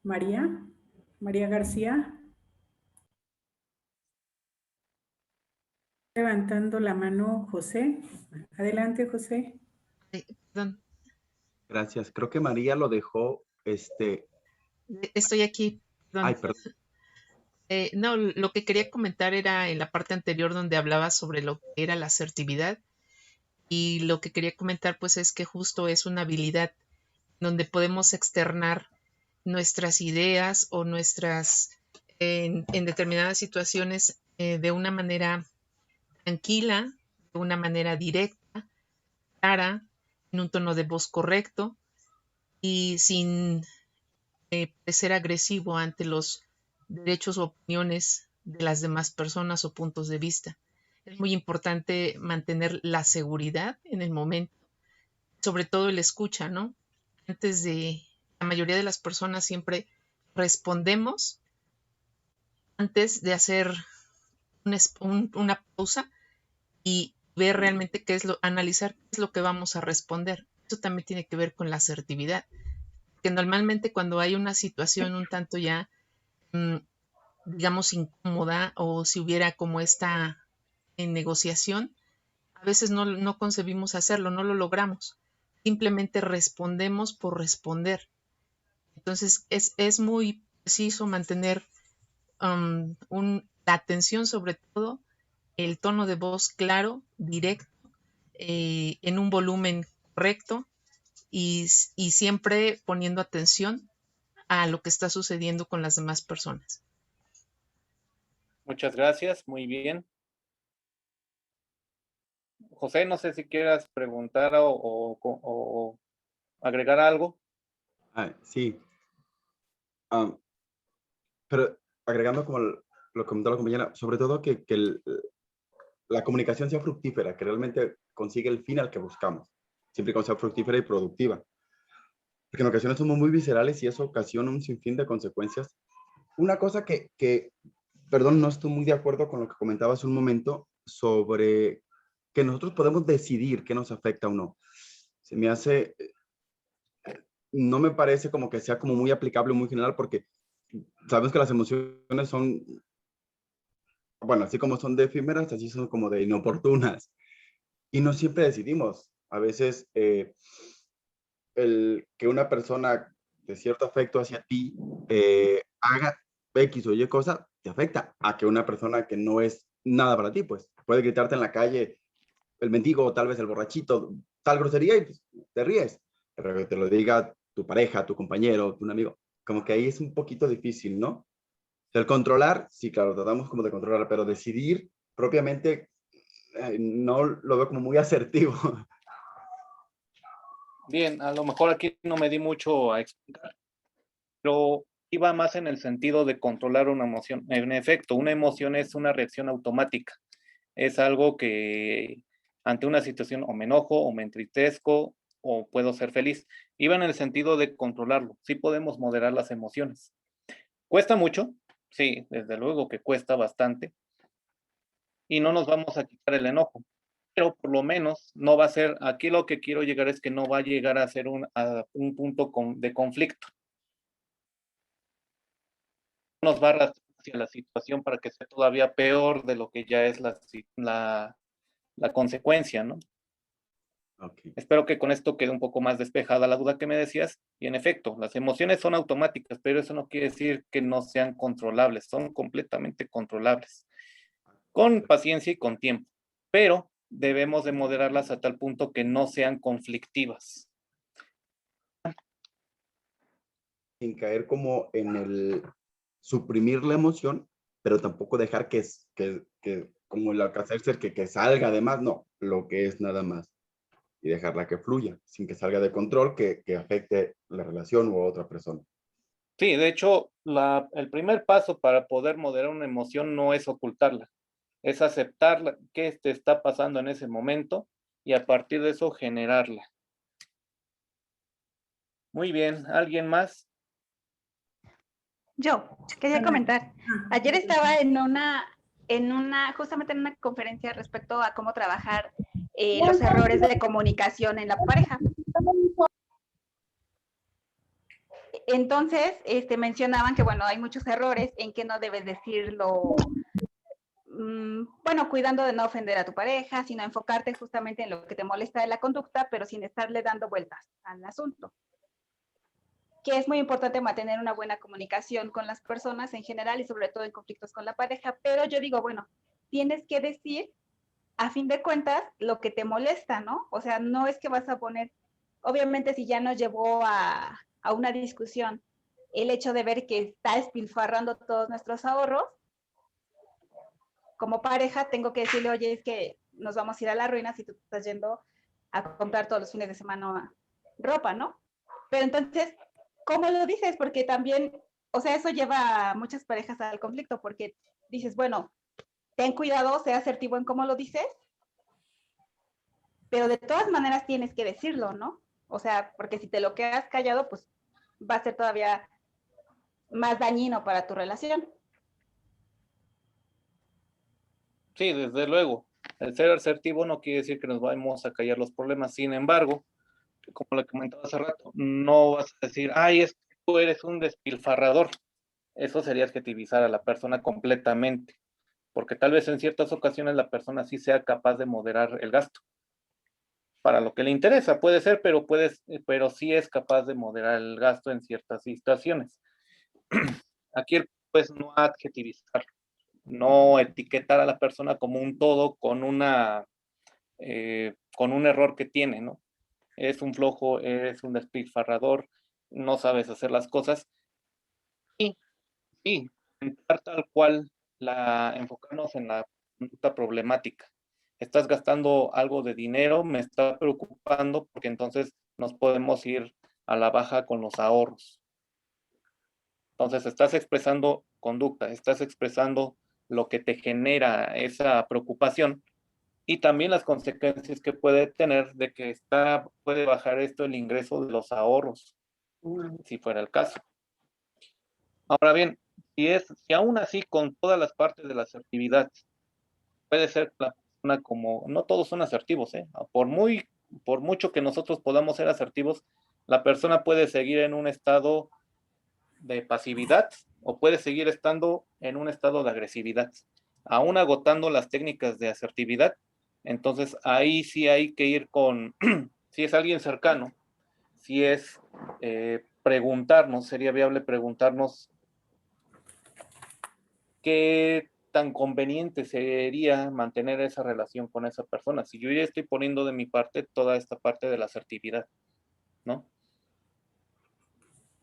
María García. Levantando la mano José. Adelante, José. Perdón, Gracias. Creo que María lo dejó, estoy aquí. Perdón. Ay, perdón. No, lo que quería comentar era en la parte anterior donde hablaba sobre lo que era la asertividad, y lo que quería comentar pues es que justo es una habilidad donde podemos externar nuestras ideas o nuestras en determinadas situaciones de una manera tranquila, de una manera directa, clara, en un tono de voz correcto y sin ser agresivo ante los derechos o opiniones de las demás personas o puntos de vista. Es muy importante mantener la seguridad en el momento, sobre todo el escucha, ¿no? Antes de, la mayoría de las personas siempre respondemos antes de hacer una pausa y ver realmente qué es analizar qué es lo que vamos a responder. Eso también tiene que ver con la asertividad, que normalmente cuando hay una situación un tanto ya, digamos, incómoda, o si hubiera como esta en negociación, a veces no concebimos hacerlo, no lo logramos. Simplemente respondemos por responder. Entonces es muy preciso mantener la atención, sobre todo el tono de voz claro, directo, en un volumen correcto y siempre poniendo atención a lo que está sucediendo con las demás personas. Muchas gracias, muy bien. José, no sé si quieras preguntar o agregar algo. Sí. Pero agregando como lo comentó la compañera, sobre todo que la comunicación sea fructífera, que realmente consiga el fin al que buscamos, siempre que sea fructífera y productiva. Porque en ocasiones somos muy viscerales y eso ocasiona un sinfín de consecuencias. Una cosa perdón, no estoy muy de acuerdo con lo que comentabas un momento sobre que nosotros podemos decidir qué nos afecta o no. Se me hace, no me parece como que sea como muy aplicable, muy general, porque sabemos que las emociones son, bueno, así como son de efímeras, así son como de inoportunas. Y no siempre decidimos. A veces el que una persona de cierto afecto hacia ti haga X o Y cosa, te afecta a que una persona que no es nada para ti, pues puede gritarte en la calle el mendigo, tal vez el borrachito, tal grosería y pues, te ríes. Pero que te lo diga tu pareja, tu compañero, un amigo, como que ahí es un poquito difícil, ¿no? El controlar, sí, claro, tratamos como de controlar, pero decidir propiamente no lo veo como muy asertivo. Bien, a lo mejor aquí no me di mucho a explicar, pero iba más en el sentido de controlar una emoción. En efecto, una emoción es una reacción automática. Es algo que ante una situación o me enojo o me entristezco o puedo ser feliz. Iba en el sentido de controlarlo. Sí podemos moderar las emociones. ¿Cuesta mucho? Sí, desde luego que cuesta bastante. Y no nos vamos a quitar el enojo. Pero por lo menos no va a ser, aquí lo que quiero llegar es que no va a llegar a ser a un punto de conflicto. Nos va a arrastrar hacia la situación para que sea todavía peor de lo que ya es la consecuencia, ¿no? Okay. Espero que con esto quede un poco más despejada la duda que me decías. Y en efecto, las emociones son automáticas, pero eso no quiere decir que no sean controlables, son completamente controlables, con paciencia y con tiempo, pero debemos de moderarlas a tal punto que no sean conflictivas. Sin caer como en el suprimir la emoción, pero tampoco dejar que como el hacerse que salga además, no, lo que es nada más. Y dejarla que fluya, sin que salga de control, que afecte la relación u otra persona. Sí, de hecho, el primer paso para poder moderar una emoción no es ocultarla, es aceptar qué te está pasando en ese momento y a partir de eso generarla. Muy bien, ¿alguien más? Yo quería comentar. Ayer estaba justamente en una conferencia respecto a cómo trabajar los errores de comunicación en la pareja. Entonces, mencionaban que, bueno, hay muchos errores en que no debes decirlo, bueno, cuidando de no ofender a tu pareja, sino enfocarte justamente en lo que te molesta de la conducta, pero sin estarle dando vueltas al asunto. Que es muy importante mantener una buena comunicación con las personas en general y sobre todo en conflictos con la pareja, pero yo digo, bueno, tienes que decir, a fin de cuentas, lo que te molesta, ¿no? O sea, no es que vas a poner, obviamente si ya nos llevó a una discusión el hecho de ver que está despilfarrando todos nuestros ahorros, como pareja tengo que decirle, oye, es que nos vamos a ir a la ruina si tú estás yendo a comprar todos los fines de semana ropa, ¿no? Pero entonces, ¿cómo lo dices? Porque también, o sea, eso lleva a muchas parejas al conflicto, porque dices, bueno, ten cuidado, sea asertivo en cómo lo dices, pero de todas maneras tienes que decirlo, ¿no? O sea, porque si te lo quedas callado, pues va a ser todavía más dañino para tu relación. Sí, desde luego. El ser asertivo no quiere decir que nos vamos a callar los problemas. Sin embargo, como le comentaba hace rato, no vas a decir, ay, es que tú eres un despilfarrador. Eso sería adjetivizar a la persona completamente, porque tal vez en ciertas ocasiones la persona sí sea capaz de moderar el gasto. Para lo que le interesa, puede ser, pero sí es capaz de moderar el gasto en ciertas situaciones. Aquí pues no adjetivizar, no etiquetar a la persona como un todo con un error que tiene, ¿no? Es un flojo, eres un despilfarrador, no sabes hacer las cosas. Y sí, intentar tal cual enfocarnos en la conducta problemática. Estás gastando algo de dinero, me está preocupando porque entonces nos podemos ir a la baja con los ahorros. Entonces estás expresando conducta, estás expresando lo que te genera esa preocupación y también las consecuencias que puede tener de que puede bajar esto el ingreso de los ahorros, si fuera el caso. Ahora bien, si aún así con todas las partes de la asertividad, puede ser la persona como, no todos son asertivos, por mucho que nosotros podamos ser asertivos, la persona puede seguir en un estado de pasividad o puede seguir estando en un estado de agresividad, aún agotando las técnicas de asertividad. Entonces ahí sí hay que ir si es alguien cercano, si es preguntarnos, sería viable preguntarnos qué tan conveniente sería mantener esa relación con esa persona. Si yo ya estoy poniendo de mi parte toda esta parte de la asertividad, ¿no?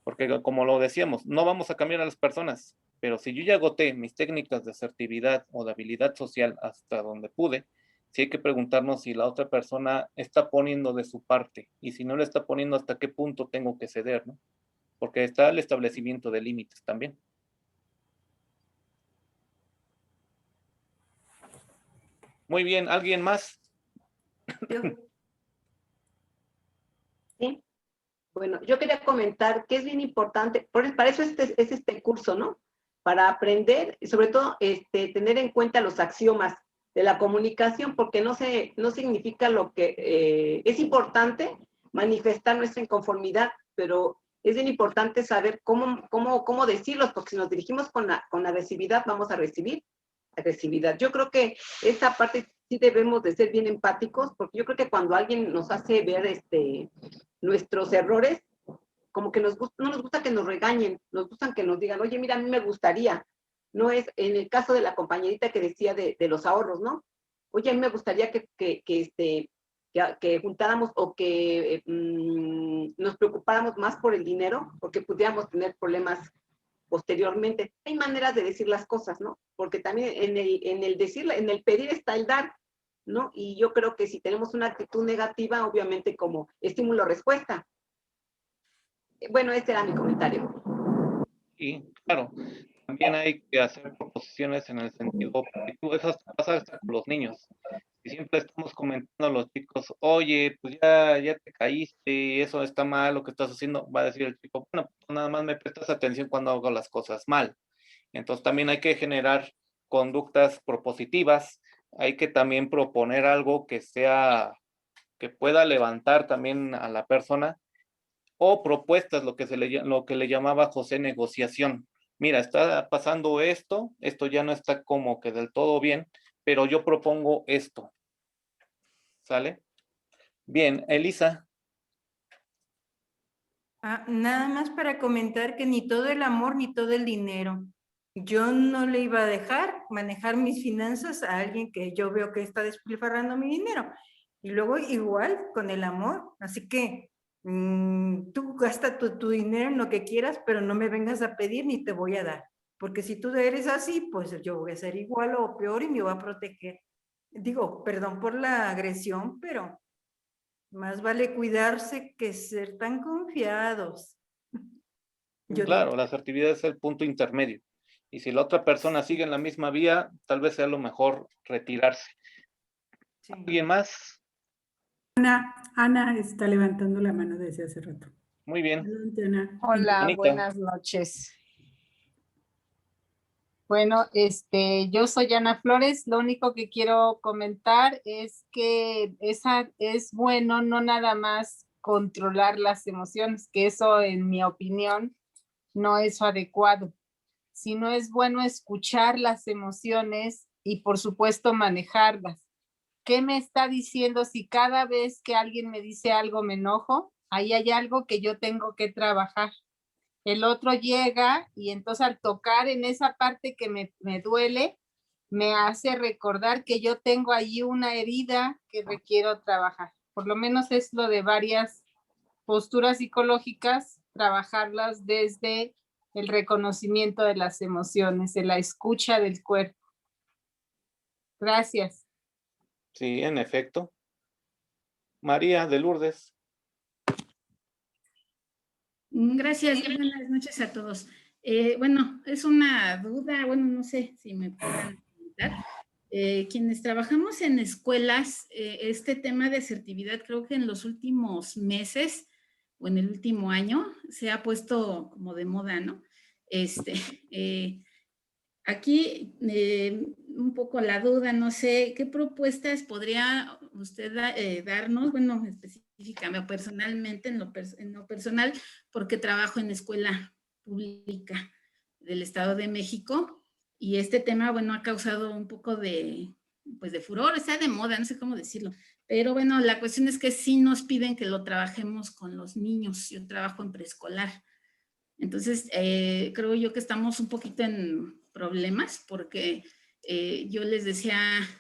Porque como lo decíamos, no vamos a cambiar a las personas, pero si yo ya agoté mis técnicas de asertividad o de habilidad social hasta donde pude, sí hay que preguntarnos si la otra persona está poniendo de su parte, y si no le está poniendo, hasta qué punto tengo que ceder, ¿no? Porque está el establecimiento de límites también. Muy bien, ¿alguien más? Sí. Bueno, yo quería comentar que es bien importante, para eso es este curso, ¿no? Para aprender y sobre todo tener en cuenta los axiomas de la comunicación, porque no significa lo que es importante manifestar nuestra inconformidad, pero es bien importante saber cómo decirlos, porque si nos dirigimos con la agresividad, vamos a recibir agresividad. Yo creo que esta parte sí debemos de ser bien empáticos, porque yo creo que cuando alguien nos hace ver nuestros errores, como que no nos gusta que nos regañen, nos gustan que nos digan, oye, mira, a mí me gustaría. No es, en el caso de la compañerita que decía de los ahorros, ¿no? Oye, a mí me gustaría que juntáramos o que nos preocupáramos más por el dinero, porque pudiéramos tener problemas posteriormente. Hay maneras de decir las cosas, ¿no? Porque también en el pedir está el dar, ¿no? Y yo creo que si tenemos una actitud negativa, obviamente como estímulo-respuesta. Bueno, ese era mi comentario. Y claro, también hay que hacer proposiciones en el sentido positivo. Eso pasa hasta con los niños. Y siempre estamos comentando a los chicos, oye, pues ya te caíste, eso está mal, lo que estás haciendo. Va a decir el chico, bueno, pues nada más me prestas atención cuando hago las cosas mal. Entonces también hay que generar conductas propositivas. Hay que también proponer algo que pueda levantar también a la persona, o propuestas, lo que le llamaba José negociación. Mira, está pasando esto ya no está como que del todo bien, pero yo propongo esto. ¿Sale? Bien, Elisa. Nada más para comentar que ni todo el amor ni todo el dinero. Yo no le iba a dejar manejar mis finanzas a alguien que yo veo que está despilfarrando mi dinero. Y luego igual con el amor. Así que tú gasta tu dinero en lo que quieras, pero no me vengas a pedir ni te voy a dar. Porque si tú eres así, pues yo voy a ser igual o peor y me voy a proteger. Digo, perdón por la agresión, pero más vale cuidarse que ser tan confiados. Claro, la asertividad es el punto intermedio. Y si la otra persona sigue en la misma vía, tal vez sea lo mejor retirarse. Sí. ¿Alguien más? Ana está levantando la mano desde hace rato. Muy bien. Adelante, Ana. Hola, Anita. Buenas noches. Bueno, yo soy Ana Flores. Lo único que quiero comentar es que es bueno no nada más controlar las emociones, que eso en mi opinión no es adecuado, sino es bueno escuchar las emociones y por supuesto manejarlas. ¿Qué me está diciendo si cada vez que alguien me dice algo me enojo? Ahí hay algo que yo tengo que trabajar. El otro llega y entonces al tocar en esa parte que me duele, me hace recordar que yo tengo allí una herida que requiero trabajar. Por lo menos es lo de varias posturas psicológicas, trabajarlas desde el reconocimiento de las emociones, de la escucha del cuerpo. Gracias. Sí, en efecto. María de Lourdes. Gracias, buenas noches a todos. Bueno, es una duda, bueno, no sé si me puedan comentar. Quienes trabajamos en escuelas, este tema de asertividad creo que en los últimos meses o en el último año se ha puesto como de moda, ¿no? Aquí un poco la duda, no sé, ¿qué propuestas podría usted darnos? Bueno, específicamente o personalmente, en lo personal, porque trabajo en escuela pública del Estado de México y este tema, bueno, ha causado un poco de furor, está de moda, no sé cómo decirlo, pero bueno, la cuestión es que sí nos piden que lo trabajemos con los niños. Yo trabajo en preescolar. Entonces, creo yo que estamos un poquito en problemas porque yo les decía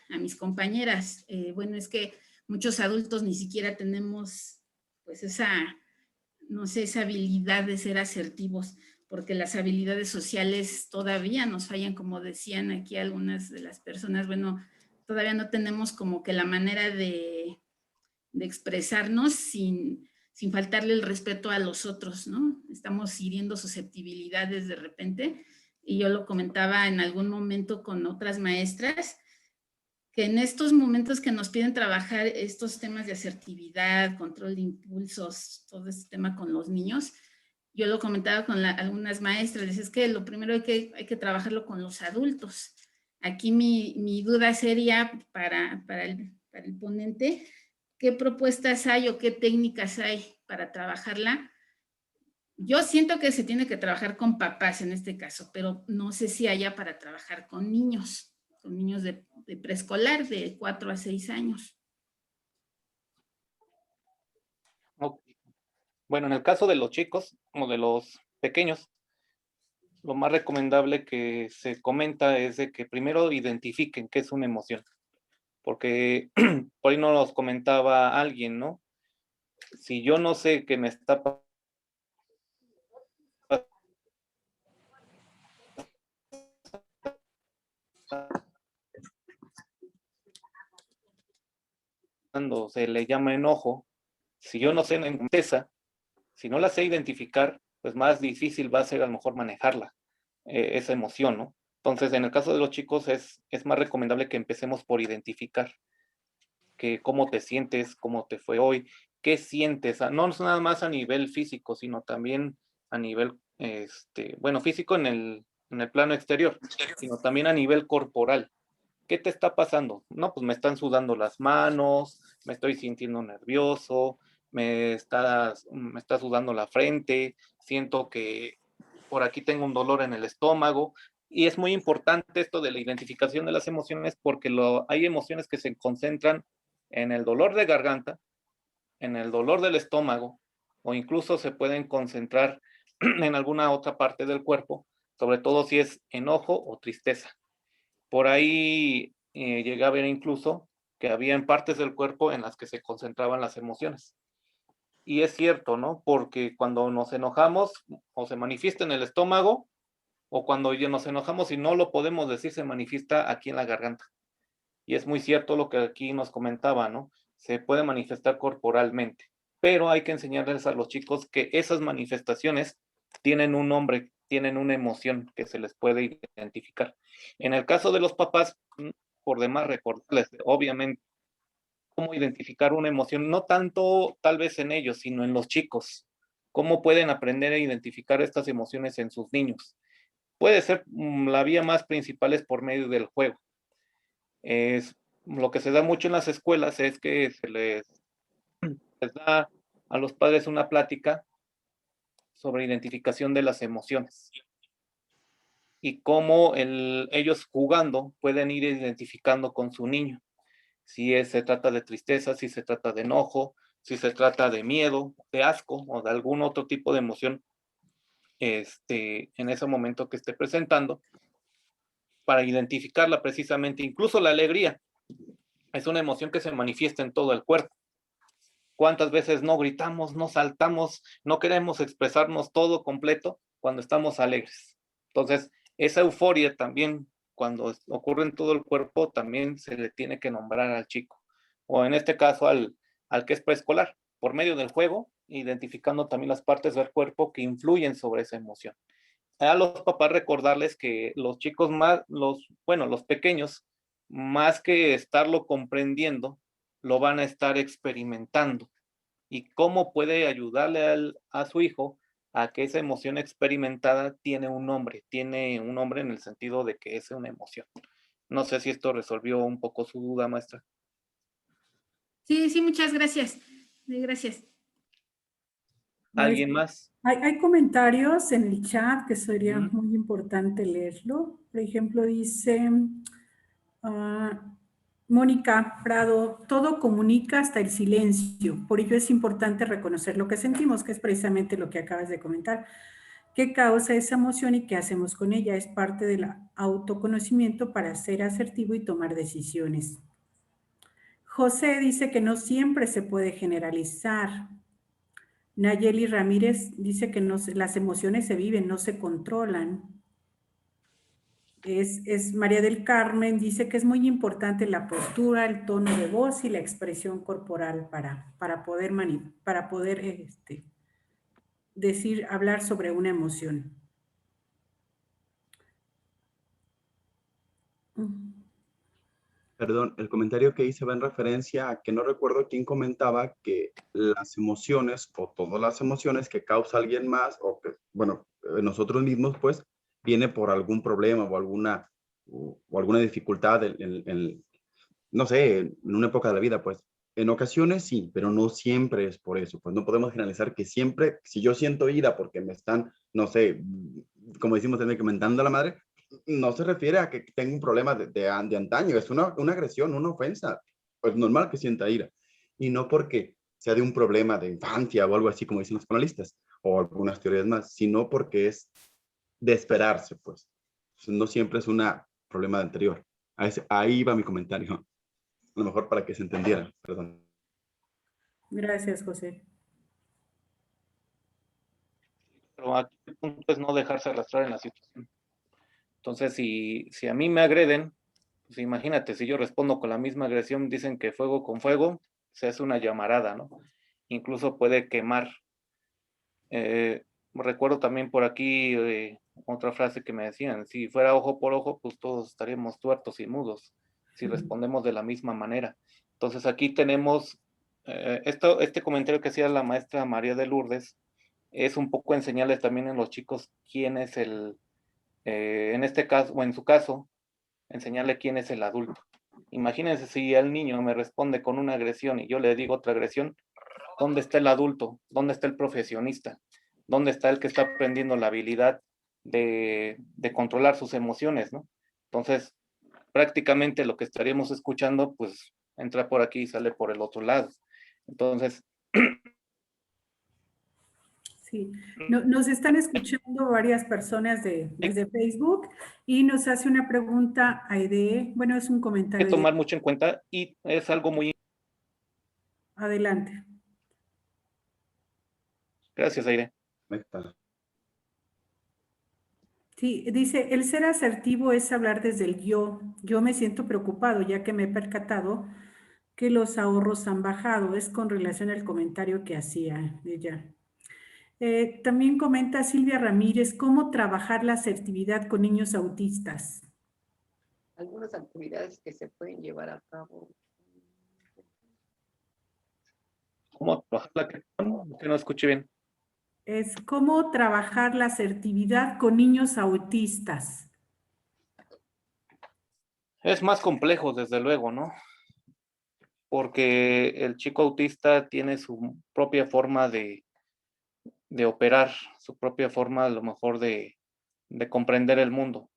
a mis compañeras, bueno, es que muchos adultos ni siquiera tenemos pues esa no sé, esa habilidad de ser asertivos, porque las habilidades sociales todavía nos fallan, como decían aquí algunas de las personas, bueno, todavía no tenemos como que la manera de expresarnos sin faltarle el respeto a los otros, ¿no? Estamos hiriendo susceptibilidades de repente, y yo lo comentaba en algún momento con otras maestras, que en estos momentos que nos piden trabajar estos temas de asertividad, control de impulsos, todo este tema con los niños, yo lo comentaba con algunas maestras, les es que lo primero hay que trabajarlo con los adultos. Aquí mi duda sería para el ponente, ¿qué propuestas hay o qué técnicas hay para trabajarla? Yo siento que se tiene que trabajar con papás en este caso, pero no sé si haya para trabajar con niños de preescolar de 4 a 6 años. Ok. Bueno, en el caso de los chicos o de los pequeños, lo más recomendable que se comenta es de que primero identifiquen qué es una emoción. Porque por ahí no nos comentaba alguien, ¿no? Si yo no sé qué me está pasando, se le llama enojo, si yo no sé en tristeza, si no la sé identificar, pues más difícil va a ser a lo mejor manejarla, esa emoción, ¿no? Entonces, en el caso de los chicos es más recomendable que empecemos por identificar que cómo te sientes, cómo te fue hoy, qué sientes, no nada más a nivel físico, sino también a nivel, bueno, físico en el plano exterior, sino también a nivel corporal. ¿Qué te está pasando? No, pues me están sudando las manos, me estoy sintiendo nervioso, me está sudando la frente, siento que por aquí tengo un dolor en el estómago. Y es muy importante esto de la identificación de las emociones porque hay emociones que se concentran en el dolor de garganta, en el dolor del estómago, o incluso se pueden concentrar en alguna otra parte del cuerpo, sobre todo si es enojo o tristeza. Por ahí llegué a ver incluso que había en partes del cuerpo en las que se concentraban las emociones. Y es cierto, ¿no? Porque cuando nos enojamos o se manifiesta en el estómago, o cuando ya nos enojamos y no lo podemos decir, se manifiesta aquí en la garganta. Y es muy cierto lo que aquí nos comentaba, ¿no? Se puede manifestar corporalmente, pero hay que enseñarles a los chicos que esas manifestaciones tienen un nombre, tienen una emoción que se les puede identificar. En el caso de los papás, por demás recordarles, obviamente, cómo identificar una emoción, no tanto tal vez en ellos, sino en los chicos. Cómo pueden aprender a identificar estas emociones en sus niños. Puede ser la vía más principal es por medio del juego. Es lo que se da mucho en las escuelas es que se les da a los padres una plática sobre identificación de las emociones y cómo ellos jugando pueden ir identificando con su niño. Si se trata de tristeza, si se trata de enojo, si se trata de miedo, de asco o de algún otro tipo de emoción en ese momento que esté presentando, para identificarla precisamente. Incluso la alegría es una emoción que se manifiesta en todo el cuerpo. ¿Cuántas veces no gritamos, no saltamos, no queremos expresarnos todo completo cuando estamos alegres? Entonces, esa euforia también, cuando ocurre en todo el cuerpo, también se le tiene que nombrar al chico. O en este caso, al que es preescolar, por medio del juego, identificando también las partes del cuerpo que influyen sobre esa emoción. A los papás recordarles que los chicos los pequeños, más que estarlo comprendiendo, lo van a estar experimentando. Y cómo puede ayudarle a su hijo a que esa emoción experimentada tiene un nombre en el sentido de que es una emoción. No sé si esto resolvió un poco su duda, maestra. Sí, muchas gracias. Gracias. ¿Alguien más? Hay comentarios en el chat que sería muy importante leerlo. Por ejemplo, dice Mónica Prado, todo comunica hasta el silencio. Por ello es importante reconocer lo que sentimos, que es precisamente lo que acabas de comentar. ¿Qué causa esa emoción y qué hacemos con ella? Es parte del autoconocimiento para ser asertivo y tomar decisiones. José dice que no siempre se puede generalizar. Nayeli Ramírez dice que las emociones se viven, no se controlan. María del Carmen dice que es muy importante la postura, el tono de voz y la expresión corporal para poder hablar sobre una emoción. Perdón, el comentario que hice va en referencia a que no recuerdo quién comentaba que las emociones o todas las emociones que causa alguien más o que, bueno, nosotros mismos, pues, viene por algún problema o alguna dificultad no sé, en una época de la vida, pues. En ocasiones sí, pero no siempre es por eso. Pues no podemos generalizar que siempre, si yo siento ira porque me están, no sé, como decimos, mentando a la madre, no se refiere a que tenga un problema de antaño, es una agresión, una ofensa. Pues normal que sienta ira. Y no porque sea de un problema de infancia o algo así, como dicen los analistas, o algunas teorías más, sino porque es de esperarse, pues. No siempre es un problema anterior. Ahí va mi comentario. A lo mejor para que se entendiera, perdón. Gracias, José. Pero aquí el punto es no dejarse arrastrar en la situación. Entonces, si a mí me agreden, pues imagínate, si yo respondo con la misma agresión, dicen que fuego con fuego se hace una llamarada, ¿no? Incluso puede quemar. Recuerdo también por aquí otra frase que me decían, si fuera ojo por ojo, pues todos estaríamos tuertos y mudos, si respondemos de la misma manera. Entonces aquí tenemos, este comentario que hacía la maestra María de Lourdes, es un poco enseñarles también a los chicos quién es en este caso, o en su caso, enseñarle quién es el adulto. Imagínense si el niño me responde con una agresión y yo le digo otra agresión, ¿dónde está el adulto? ¿Dónde está el profesionista? ¿Dónde está el que está aprendiendo la habilidad de controlar sus emociones, ¿no? Entonces, prácticamente lo que estaríamos escuchando, pues, entra por aquí y sale por el otro lado. Entonces, sí, nos están escuchando varias personas desde Facebook y nos hace una pregunta Aide, bueno, es un comentario. Hay que tomar mucho en cuenta y es algo muy... Adelante. Gracias, Aire. Sí, dice, el ser asertivo es hablar desde el yo. Yo me siento preocupado ya que me he percatado que los ahorros han bajado. Es con relación al comentario que hacía ella. También comenta Silvia Ramírez, ¿cómo trabajar la asertividad con niños autistas? Algunas actividades que se pueden llevar a cabo. ¿Cómo trabajar que no escuché bien? Es cómo trabajar la asertividad con niños autistas. Es más complejo, desde luego, ¿no? Porque el chico autista tiene su propia forma de operar, su propia forma a lo mejor de comprender el mundo.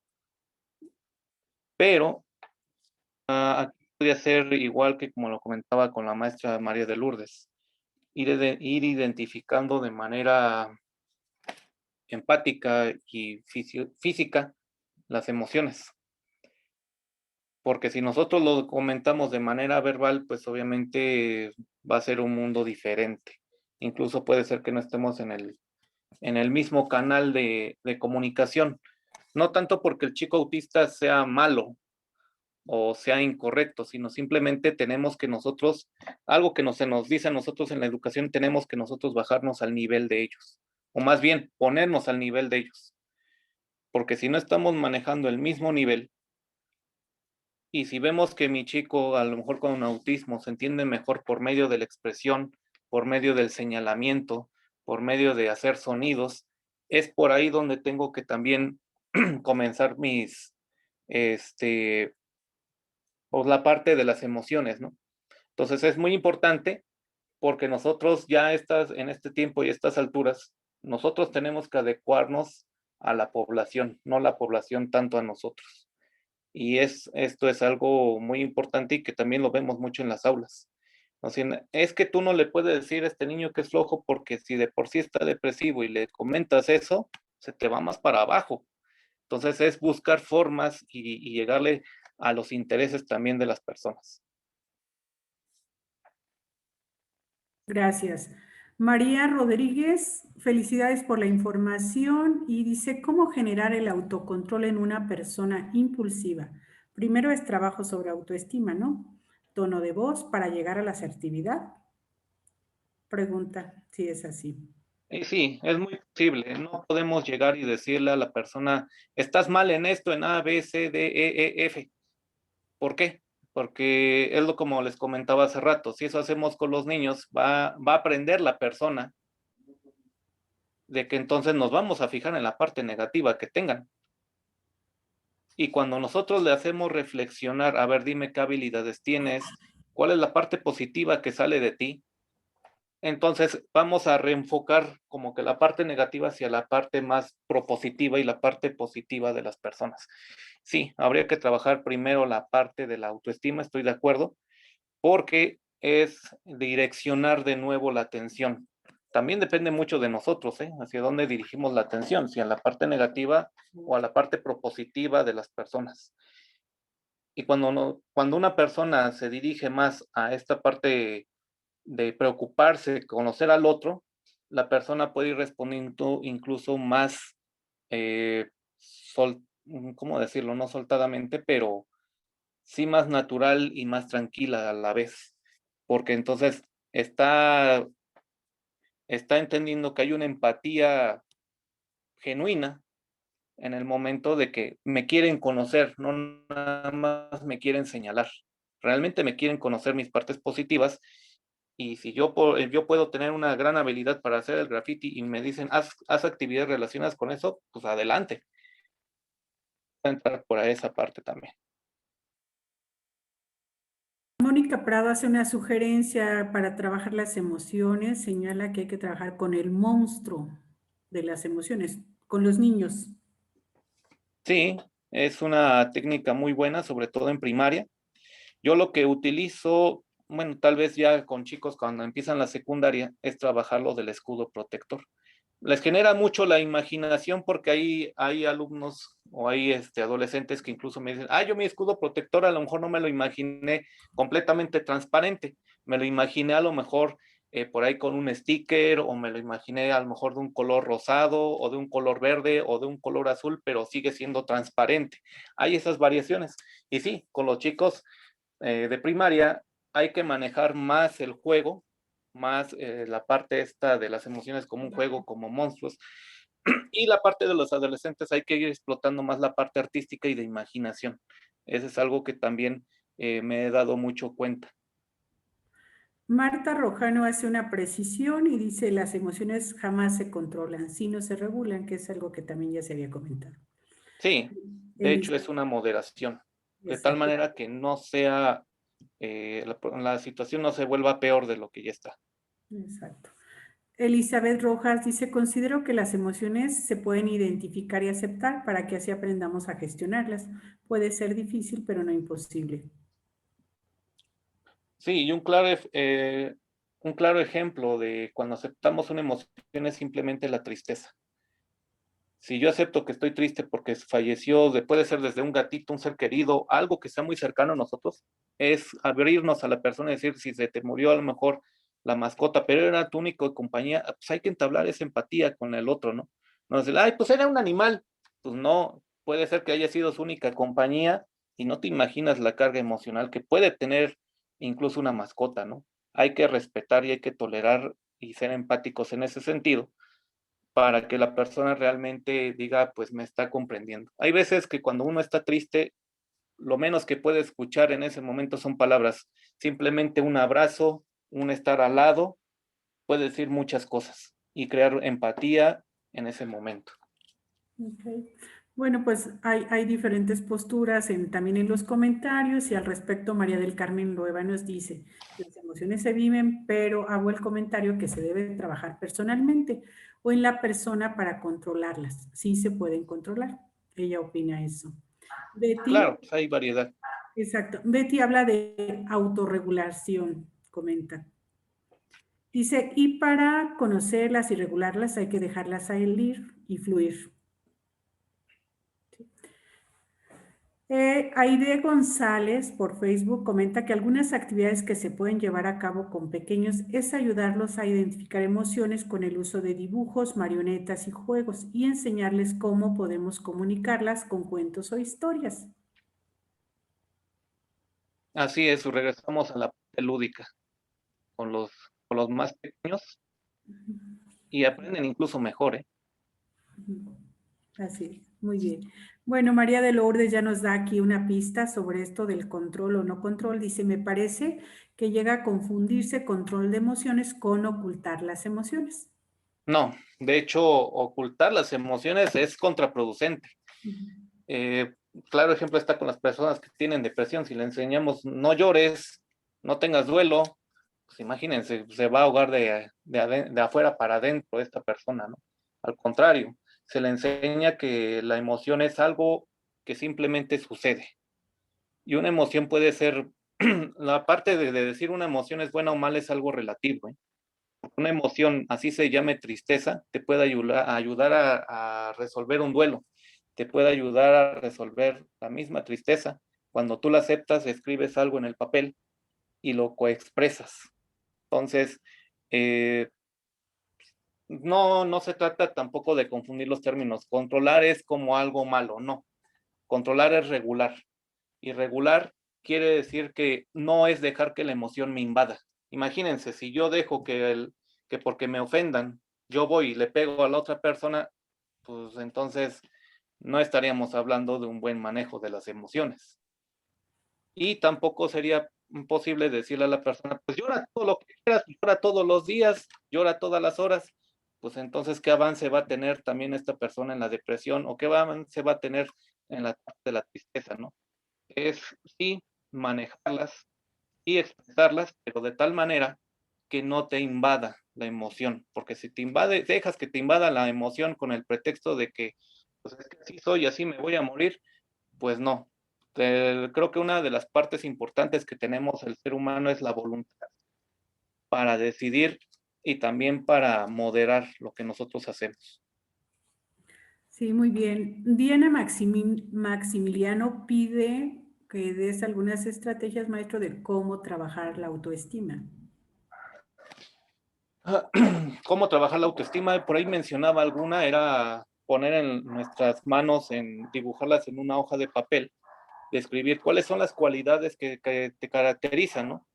Pero aquí podría ser igual que como lo comentaba con la maestra María de Lourdes, ir identificando de manera empática y física las emociones. Porque si nosotros lo comentamos de manera verbal, pues obviamente va a ser un mundo diferente. Incluso puede ser que no estemos en el mismo canal de comunicación. No tanto porque el chico autista sea malo o sea incorrecto, sino simplemente tenemos que nosotros, algo que se nos dice a nosotros en la educación, tenemos que nosotros bajarnos al nivel de ellos, o más bien ponernos al nivel de ellos. Porque si no estamos manejando el mismo nivel, y si vemos que mi chico, a lo mejor con un autismo, se entiende mejor por medio de la expresión, por medio del señalamiento, por medio de hacer sonidos, es por ahí donde tengo que también comenzar pues la parte de las emociones, ¿no? Entonces es muy importante porque nosotros ya en este tiempo y estas alturas, nosotros tenemos que adecuarnos a la población, no la población tanto a nosotros. Y esto es algo muy importante y que también lo vemos mucho en las aulas. O sea, es que tú no le puedes decir a este niño que es flojo porque si de por sí está depresivo y le comentas eso, se te va más para abajo. Entonces es buscar formas y llegarle a los intereses también de las personas. Gracias. María Rodríguez, felicidades por la información y dice, ¿cómo generar el autocontrol en una persona impulsiva? Primero es trabajo sobre autoestima, ¿no? Tono de voz para llegar a la asertividad. Pregunta si es así. Sí, es muy posible. No podemos llegar y decirle a la persona, estás mal en esto, en A, B, C, D, E, F. ¿Por qué? Porque es lo como les comentaba hace rato. Si eso hacemos con los niños, va a aprender la persona de que entonces nos vamos a fijar en la parte negativa que tengan. Y cuando nosotros le hacemos reflexionar, a ver, dime qué habilidades tienes, cuál es la parte positiva que sale de ti, entonces vamos a reenfocar como que la parte negativa hacia la parte más propositiva y la parte positiva de las personas. Sí, habría que trabajar primero la parte de la autoestima, estoy de acuerdo, porque es direccionar de nuevo la atención. También depende mucho de nosotros, hacia dónde dirigimos la atención, si a la parte negativa o a la parte propositiva de las personas. Y cuando una persona se dirige más a esta parte de preocuparse, conocer al otro, la persona puede ir respondiendo incluso más, ¿cómo decirlo? No soltadamente, pero sí más natural y más tranquila a la vez, porque entonces está entendiendo que hay una empatía genuina en el momento de que me quieren conocer, no nada más me quieren señalar. Realmente me quieren conocer mis partes positivas y si yo puedo tener una gran habilidad para hacer el graffiti y me dicen, haz actividades relacionadas con eso, pues adelante. Voy a entrar por esa parte también. Mónica Prado hace una sugerencia para trabajar las emociones, señala que hay que trabajar con el monstruo de las emociones, con los niños. Sí, es una técnica muy buena, sobre todo en primaria. Yo lo que utilizo, bueno, tal vez ya con chicos cuando empiezan la secundaria, es trabajar lo del escudo protector. Les genera mucho la imaginación porque hay alumnos o hay adolescentes que incluso me dicen, yo mi escudo protector a lo mejor no me lo imaginé completamente transparente, me lo imaginé a lo mejor por ahí con un sticker o me lo imaginé a lo mejor de un color rosado o de un color verde o de un color azul, pero sigue siendo transparente. Hay esas variaciones. Y sí, con los chicos de primaria hay que manejar más el juego, más la parte esta de las emociones como un juego, como monstruos, y la parte de los adolescentes hay que ir explotando más la parte artística y de imaginación. Eso es algo que también me he dado mucho cuenta. Marta Rojano hace una precisión y dice, las emociones jamás se controlan, sino se regulan, que es algo que también ya se había comentado. Sí, de hecho es una moderación, de tal manera que no sea, la situación no se vuelva peor de lo que ya está. Exacto. Elizabeth Rojas dice, considero que las emociones se pueden identificar y aceptar para que así aprendamos a gestionarlas. Puede ser difícil, pero no imposible. Sí, y un claro ejemplo de cuando aceptamos una emoción es simplemente la tristeza. Si yo acepto que estoy triste porque falleció, puede ser desde un gatito, un ser querido, algo que sea muy cercano a nosotros, es abrirnos a la persona y decir, si se te murió a lo mejor la mascota, pero era tu único compañía, pues hay que entablar esa empatía con el otro, ¿no? No decir, pues era un animal. Pues no, puede ser que haya sido su única compañía y no te imaginas la carga emocional que puede tener incluso una mascota, ¿no? Hay que respetar y hay que tolerar y ser empáticos en ese sentido para que la persona realmente diga, pues me está comprendiendo. Hay veces que cuando uno está triste, lo menos que puede escuchar en ese momento son palabras. Simplemente un abrazo, un estar al lado, puede decir muchas cosas y crear empatía en ese momento. Okay. Bueno, pues hay diferentes posturas también en los comentarios y al respecto María del Carmen Lueva nos dice, las emociones se viven, pero hago el comentario que se debe trabajar personalmente o en la persona para controlarlas. Sí se pueden controlar. Ella opina eso. Betty, claro, pues hay variedad. Exacto. Betty habla de autorregulación, comenta. Dice, y para conocerlas y regularlas hay que dejarlas salir y fluir. Aide González por Facebook comenta que algunas actividades que se pueden llevar a cabo con pequeños es ayudarlos a identificar emociones con el uso de dibujos, marionetas y juegos y enseñarles cómo podemos comunicarlas con cuentos o historias. Así es, regresamos a la parte lúdica con los más pequeños y aprenden incluso mejor, ¿eh? Así es, muy bien. Bueno, María de Lourdes ya nos da aquí una pista sobre esto del control o no control. Dice, me parece que llega a confundirse control de emociones con ocultar las emociones. No, de hecho, ocultar las emociones es contraproducente. Claro ejemplo está con las personas que tienen depresión. Si le enseñamos no llores, no tengas duelo, pues imagínense, se va a ahogar de afuera para adentro esta persona, ¿no? Al contrario, se le enseña que la emoción es algo que simplemente sucede. Y una emoción puede ser, la parte de decir una emoción es buena o mala es algo relativo, ¿eh? Una emoción, así se llame tristeza, te puede ayudar a resolver un duelo, te puede ayudar a resolver la misma tristeza. Cuando tú la aceptas, escribes algo en el papel y lo coexpresas. Entonces, no se trata tampoco de confundir los términos. Controlar es como algo malo, no. Controlar es regular. Y regular quiere decir que no es dejar que la emoción me invada. Imagínense, si yo dejo que porque me ofendan, yo voy y le pego a la otra persona, pues entonces no estaríamos hablando de un buen manejo de las emociones. Y tampoco sería posible decirle a la persona, pues llora todo lo que quieras, llora todos los días, llora todas las horas. Pues entonces, ¿qué avance va a tener también esta persona en la depresión o qué avance va a tener en la parte de la tristeza, ¿no? Es sí manejarlas y expresarlas, pero de tal manera que no te invada la emoción, porque si te invade, dejas que te invada la emoción con el pretexto de que, pues es que así soy, así me voy a morir, pues no. Creo que una de las partes importantes que tenemos el ser humano es la voluntad para decidir y también para moderar lo que nosotros hacemos. Sí, muy bien. Diana Maximiliano pide que des algunas estrategias, maestro, de cómo trabajar la autoestima. ¿Cómo trabajar la autoestima? Por ahí mencionaba alguna, era poner en nuestras manos, dibujarlas en una hoja de papel, describir cuáles son las cualidades que te caracterizan, ¿no?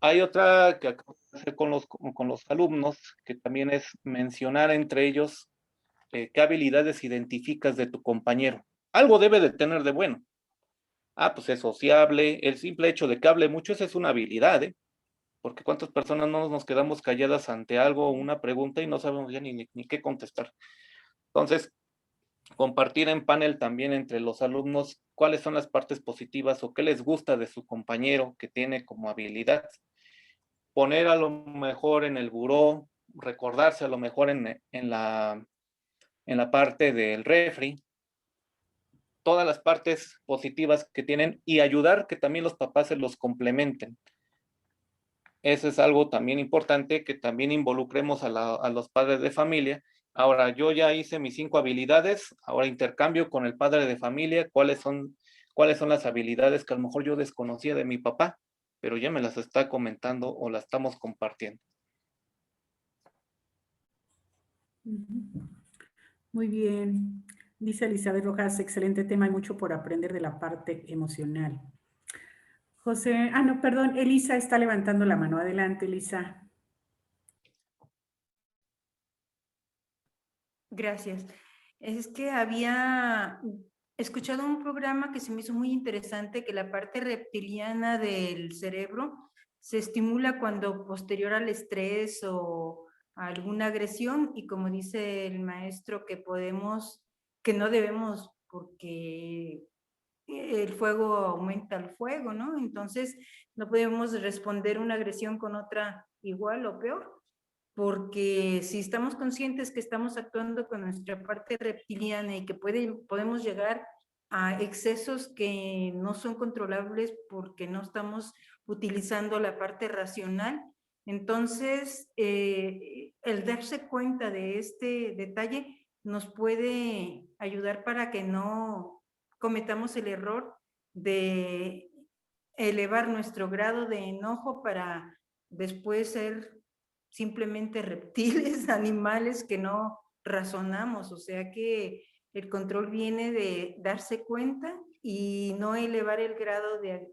Hay otra que acabo de hacer con los alumnos, que también es mencionar entre ellos qué habilidades identificas de tu compañero. Algo debe de tener de bueno. Pues es sociable, el simple hecho de que hable mucho, esa es una habilidad, ¿eh? Porque cuántas personas no nos quedamos calladas ante algo, una pregunta y no sabemos ya ni qué contestar. Entonces, compartir en panel también entre los alumnos cuáles son las partes positivas o qué les gusta de su compañero que tiene como habilidad. Poner a lo mejor en el buró, recordarse a lo mejor en la parte del refri, todas las partes positivas que tienen y ayudar que también los papás se los complementen. Eso es algo también importante, que también involucremos a los padres de familia. Ahora, yo ya hice mis 5 habilidades, ahora intercambio con el padre de familia cuáles son las habilidades que a lo mejor yo desconocía de mi papá, pero ya me las está comentando o las estamos compartiendo. Muy bien. Dice Elizabeth Rojas, excelente tema, hay mucho por aprender de la parte emocional. José, no, perdón, Elisa está levantando la mano. Adelante, Elisa. Gracias. Es que había escuchado un programa que se me hizo muy interesante, que la parte reptiliana del cerebro se estimula cuando posterior al estrés o a alguna agresión, y como dice el maestro, que no debemos, porque el fuego aumenta el fuego, ¿no? Entonces no podemos responder una agresión con otra igual o peor, porque si estamos conscientes que estamos actuando con nuestra parte reptiliana y que podemos llegar a excesos que no son controlables porque no estamos utilizando la parte racional, entonces el darse cuenta de este detalle nos puede ayudar para que no cometamos el error de elevar nuestro grado de enojo para después ser simplemente reptiles, animales que no razonamos. O sea que el control viene de darse cuenta y no elevar el grado de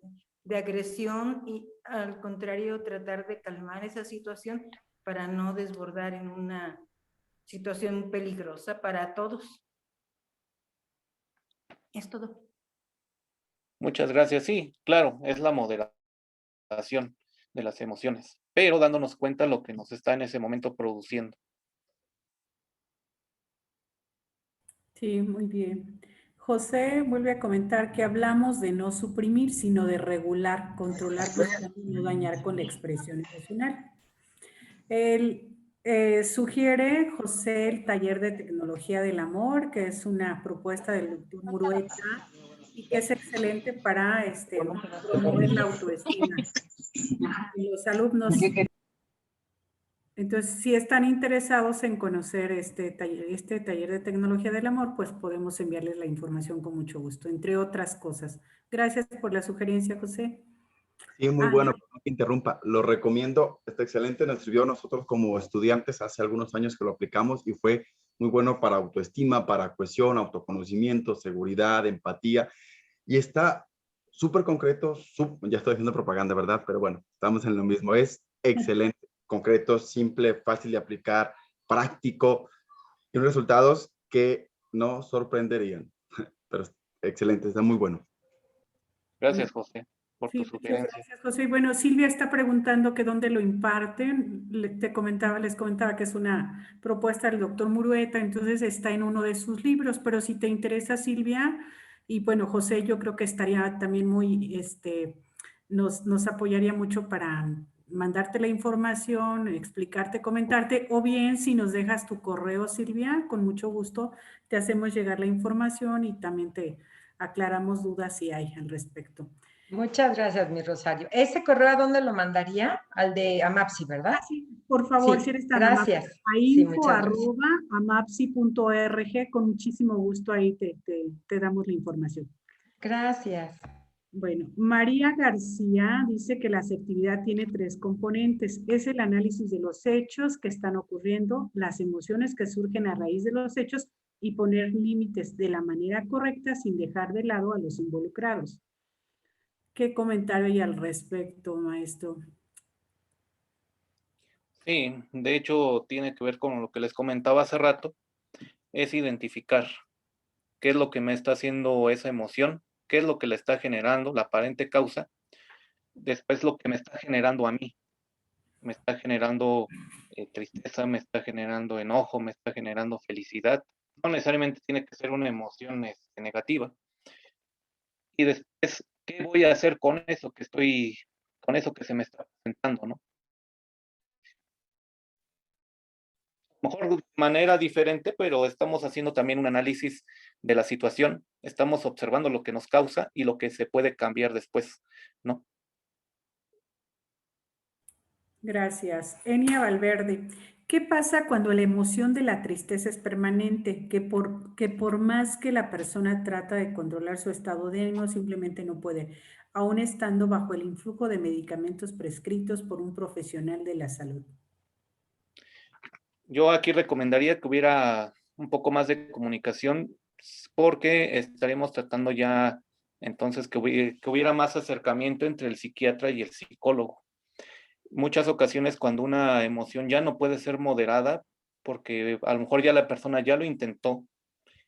agresión y al contrario tratar de calmar esa situación para no desbordar en una situación peligrosa para todos. Es todo. Muchas gracias. Sí, claro, es la moderación de las emociones, pero dándonos cuenta lo que nos está en ese momento produciendo. Sí, muy bien. José vuelve a comentar que hablamos de no suprimir, sino de regular, controlar, y no dañar con la expresión emocional. Él sugiere, José, el taller de tecnología del amor, que es una propuesta del doctor Murueta y que es excelente para promover la autoestima. Los alumnos, entonces, si están interesados en conocer este taller de tecnología del amor, pues podemos enviarles la información con mucho gusto, entre otras cosas. Gracias por la sugerencia, José. Sí, muy bueno, no te interrumpa. Lo recomiendo, está excelente. Nos sirvió a nosotros como estudiantes hace algunos años que lo aplicamos y fue muy bueno para autoestima, para cohesión, autoconocimiento, seguridad, empatía. Y está súper concreto, ya estoy haciendo propaganda, ¿verdad? Pero bueno, estamos en lo mismo. Es excelente, concreto, simple, fácil de aplicar, práctico y unos resultados que nos sorprenderían. Pero excelente, está muy bueno. Gracias, José, por Sí, tu sugerencia. gracias, José. Bueno, Silvia está preguntando que dónde lo imparten. Les comentaba que es una propuesta del doctor Murueta, entonces está en uno de sus libros, pero si te interesa, Silvia, y bueno, José, yo creo que estaría también muy, nos apoyaría mucho para mandarte la información, explicarte, comentarte, o bien si nos dejas tu correo, Silvia, con mucho gusto te hacemos llegar la información y también te aclaramos dudas si hay al respecto. Muchas gracias, mi Rosario. ¿Ese correo a dónde lo mandaría? Al de Amapsi, ¿verdad? Sí, por favor, sí, si eres tan gracias. amable, a info@amapsi.org, con muchísimo gusto ahí te damos la información. Gracias. Bueno, María García dice que la asertividad tiene 3 componentes. Es el análisis de los hechos que están ocurriendo, las emociones que surgen a raíz de los hechos y poner límites de la manera correcta sin dejar de lado a los involucrados. ¿Qué comentario hay al respecto, maestro? Sí, de hecho tiene que ver con lo que les comentaba hace rato, es identificar qué es lo que me está haciendo esa emoción, qué es lo que le está generando, la aparente causa, después lo que me está generando a mí. Me está generando tristeza, me está generando enojo, me está generando felicidad. No necesariamente tiene que ser una emoción negativa. Y después, ¿qué voy a hacer con eso que se me está presentando, ¿no? Mejor de manera diferente, pero estamos haciendo también un análisis de la situación, estamos observando lo que nos causa y lo que se puede cambiar después, ¿no? Gracias. Enia Valverde, ¿qué pasa cuando la emoción de la tristeza es permanente? Que por más que la persona trata de controlar su estado de ánimo, simplemente no puede, aún estando bajo el influjo de medicamentos prescritos por un profesional de la salud. Yo aquí recomendaría que hubiera un poco más de comunicación porque estaremos tratando ya entonces que hubiera más acercamiento entre el psiquiatra y el psicólogo. Muchas ocasiones cuando una emoción ya no puede ser moderada porque a lo mejor ya la persona ya lo intentó,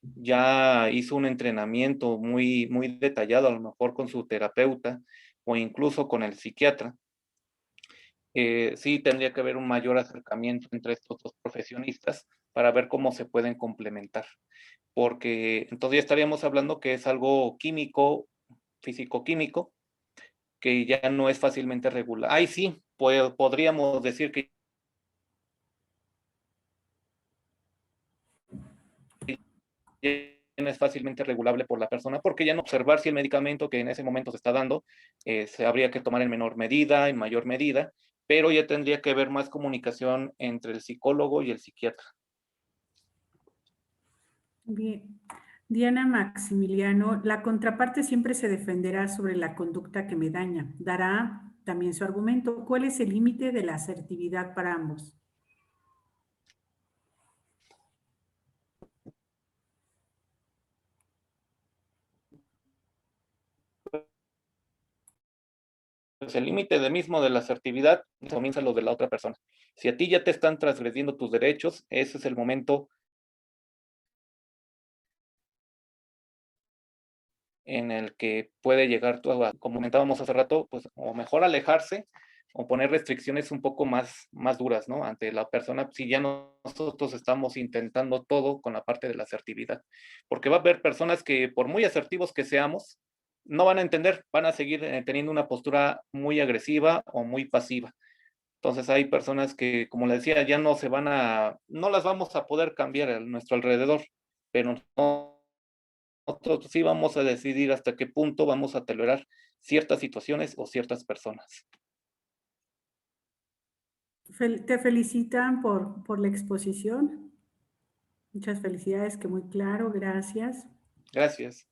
ya hizo un entrenamiento muy, muy detallado, a lo mejor con su terapeuta o incluso con el psiquiatra. Sí tendría que haber un mayor acercamiento entre estos dos profesionistas para ver cómo se pueden complementar, porque entonces ya estaríamos hablando que es algo químico, físico-químico, que ya no es fácilmente regular. Ahí sí, podríamos decir que es fácilmente regulable por la persona, porque ya no observar si el medicamento que en ese momento se está dando se habría que tomar en menor medida, en mayor medida, pero ya tendría que haber más comunicación entre el psicólogo y el psiquiatra. Bien. Diana Maximiliano, la contraparte siempre se defenderá sobre la conducta que me daña. Dará también su argumento. ¿Cuál es el límite de la asertividad para ambos? Pues el límite mismo de la asertividad comienza lo de la otra persona. Si a ti ya te están transgrediendo tus derechos, ese es el momento en el que puede llegar, como comentábamos hace rato, pues o mejor alejarse o poner restricciones un poco más duras, ¿no? Ante la persona, si ya nosotros estamos intentando todo con la parte de la asertividad. Porque va a haber personas que por muy asertivos que seamos, no van a entender, van a seguir teniendo una postura muy agresiva o muy pasiva. Entonces hay personas que, como le decía, ya no las vamos a poder cambiar a nuestro alrededor, pero nosotros sí vamos a decidir hasta qué punto vamos a tolerar ciertas situaciones o ciertas personas. Te felicitan por la exposición. Muchas felicidades, que muy claro, gracias. Gracias.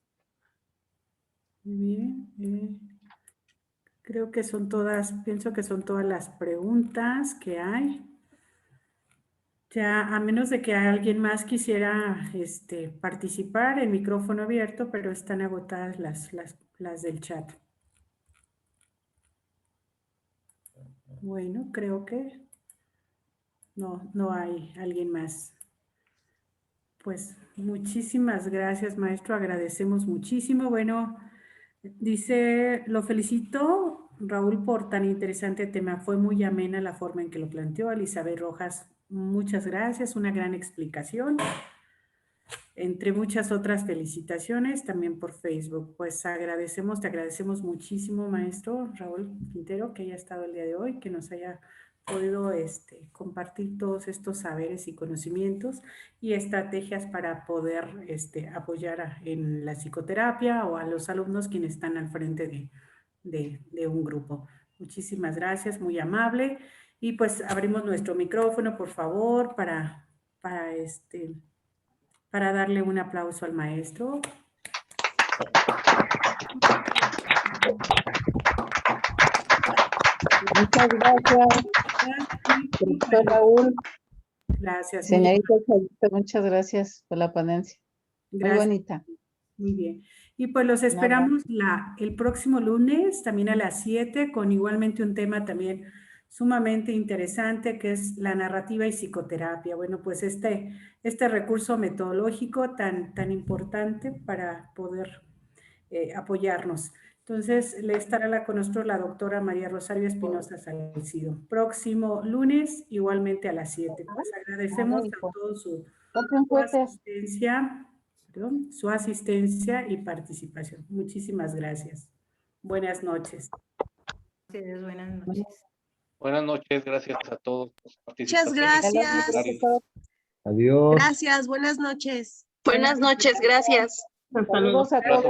Muy bien. Creo que pienso que son todas las preguntas que hay. Ya, a menos de que alguien más quisiera participar, el micrófono abierto, pero están agotadas las del chat. Bueno, creo que no hay alguien más. Pues muchísimas gracias, maestro. Agradecemos muchísimo. Bueno, dice, lo felicito, Raúl, por tan interesante tema. Fue muy amena la forma en que lo planteó. Elizabeth Rojas, muchas gracias. Una gran explicación. Entre muchas otras felicitaciones también por Facebook. Pues te agradecemos muchísimo, maestro Raúl Quintero, que haya estado el día de hoy, que nos haya podido compartir todos estos saberes y conocimientos y estrategias para poder apoyar en la psicoterapia o a los alumnos quienes están al frente de un grupo. Muchísimas gracias, muy amable. Y pues abrimos nuestro micrófono, por favor, para darle un aplauso al maestro. Muchas gracias, profesor Raúl. Gracias. Señorita Chavito, muchas gracias por la ponencia. Muy bonita. Muy bien. Y pues los esperamos el próximo lunes, también a las 7, con igualmente un tema también sumamente interesante, que es la narrativa y psicoterapia. Bueno, pues este recurso metodológico tan importante para poder apoyarnos. Entonces, le estará con nosotros la doctora María Rosario Espinosa Salcido. Próximo lunes, igualmente a las 7. Pues agradecemos a todos su asistencia y participación. Muchísimas gracias. Buenas noches. Buenas noches. Buenas noches, gracias a todos. Muchas gracias. Adiós. Gracias, buenas noches. Buenas noches, gracias. Saludos a todos.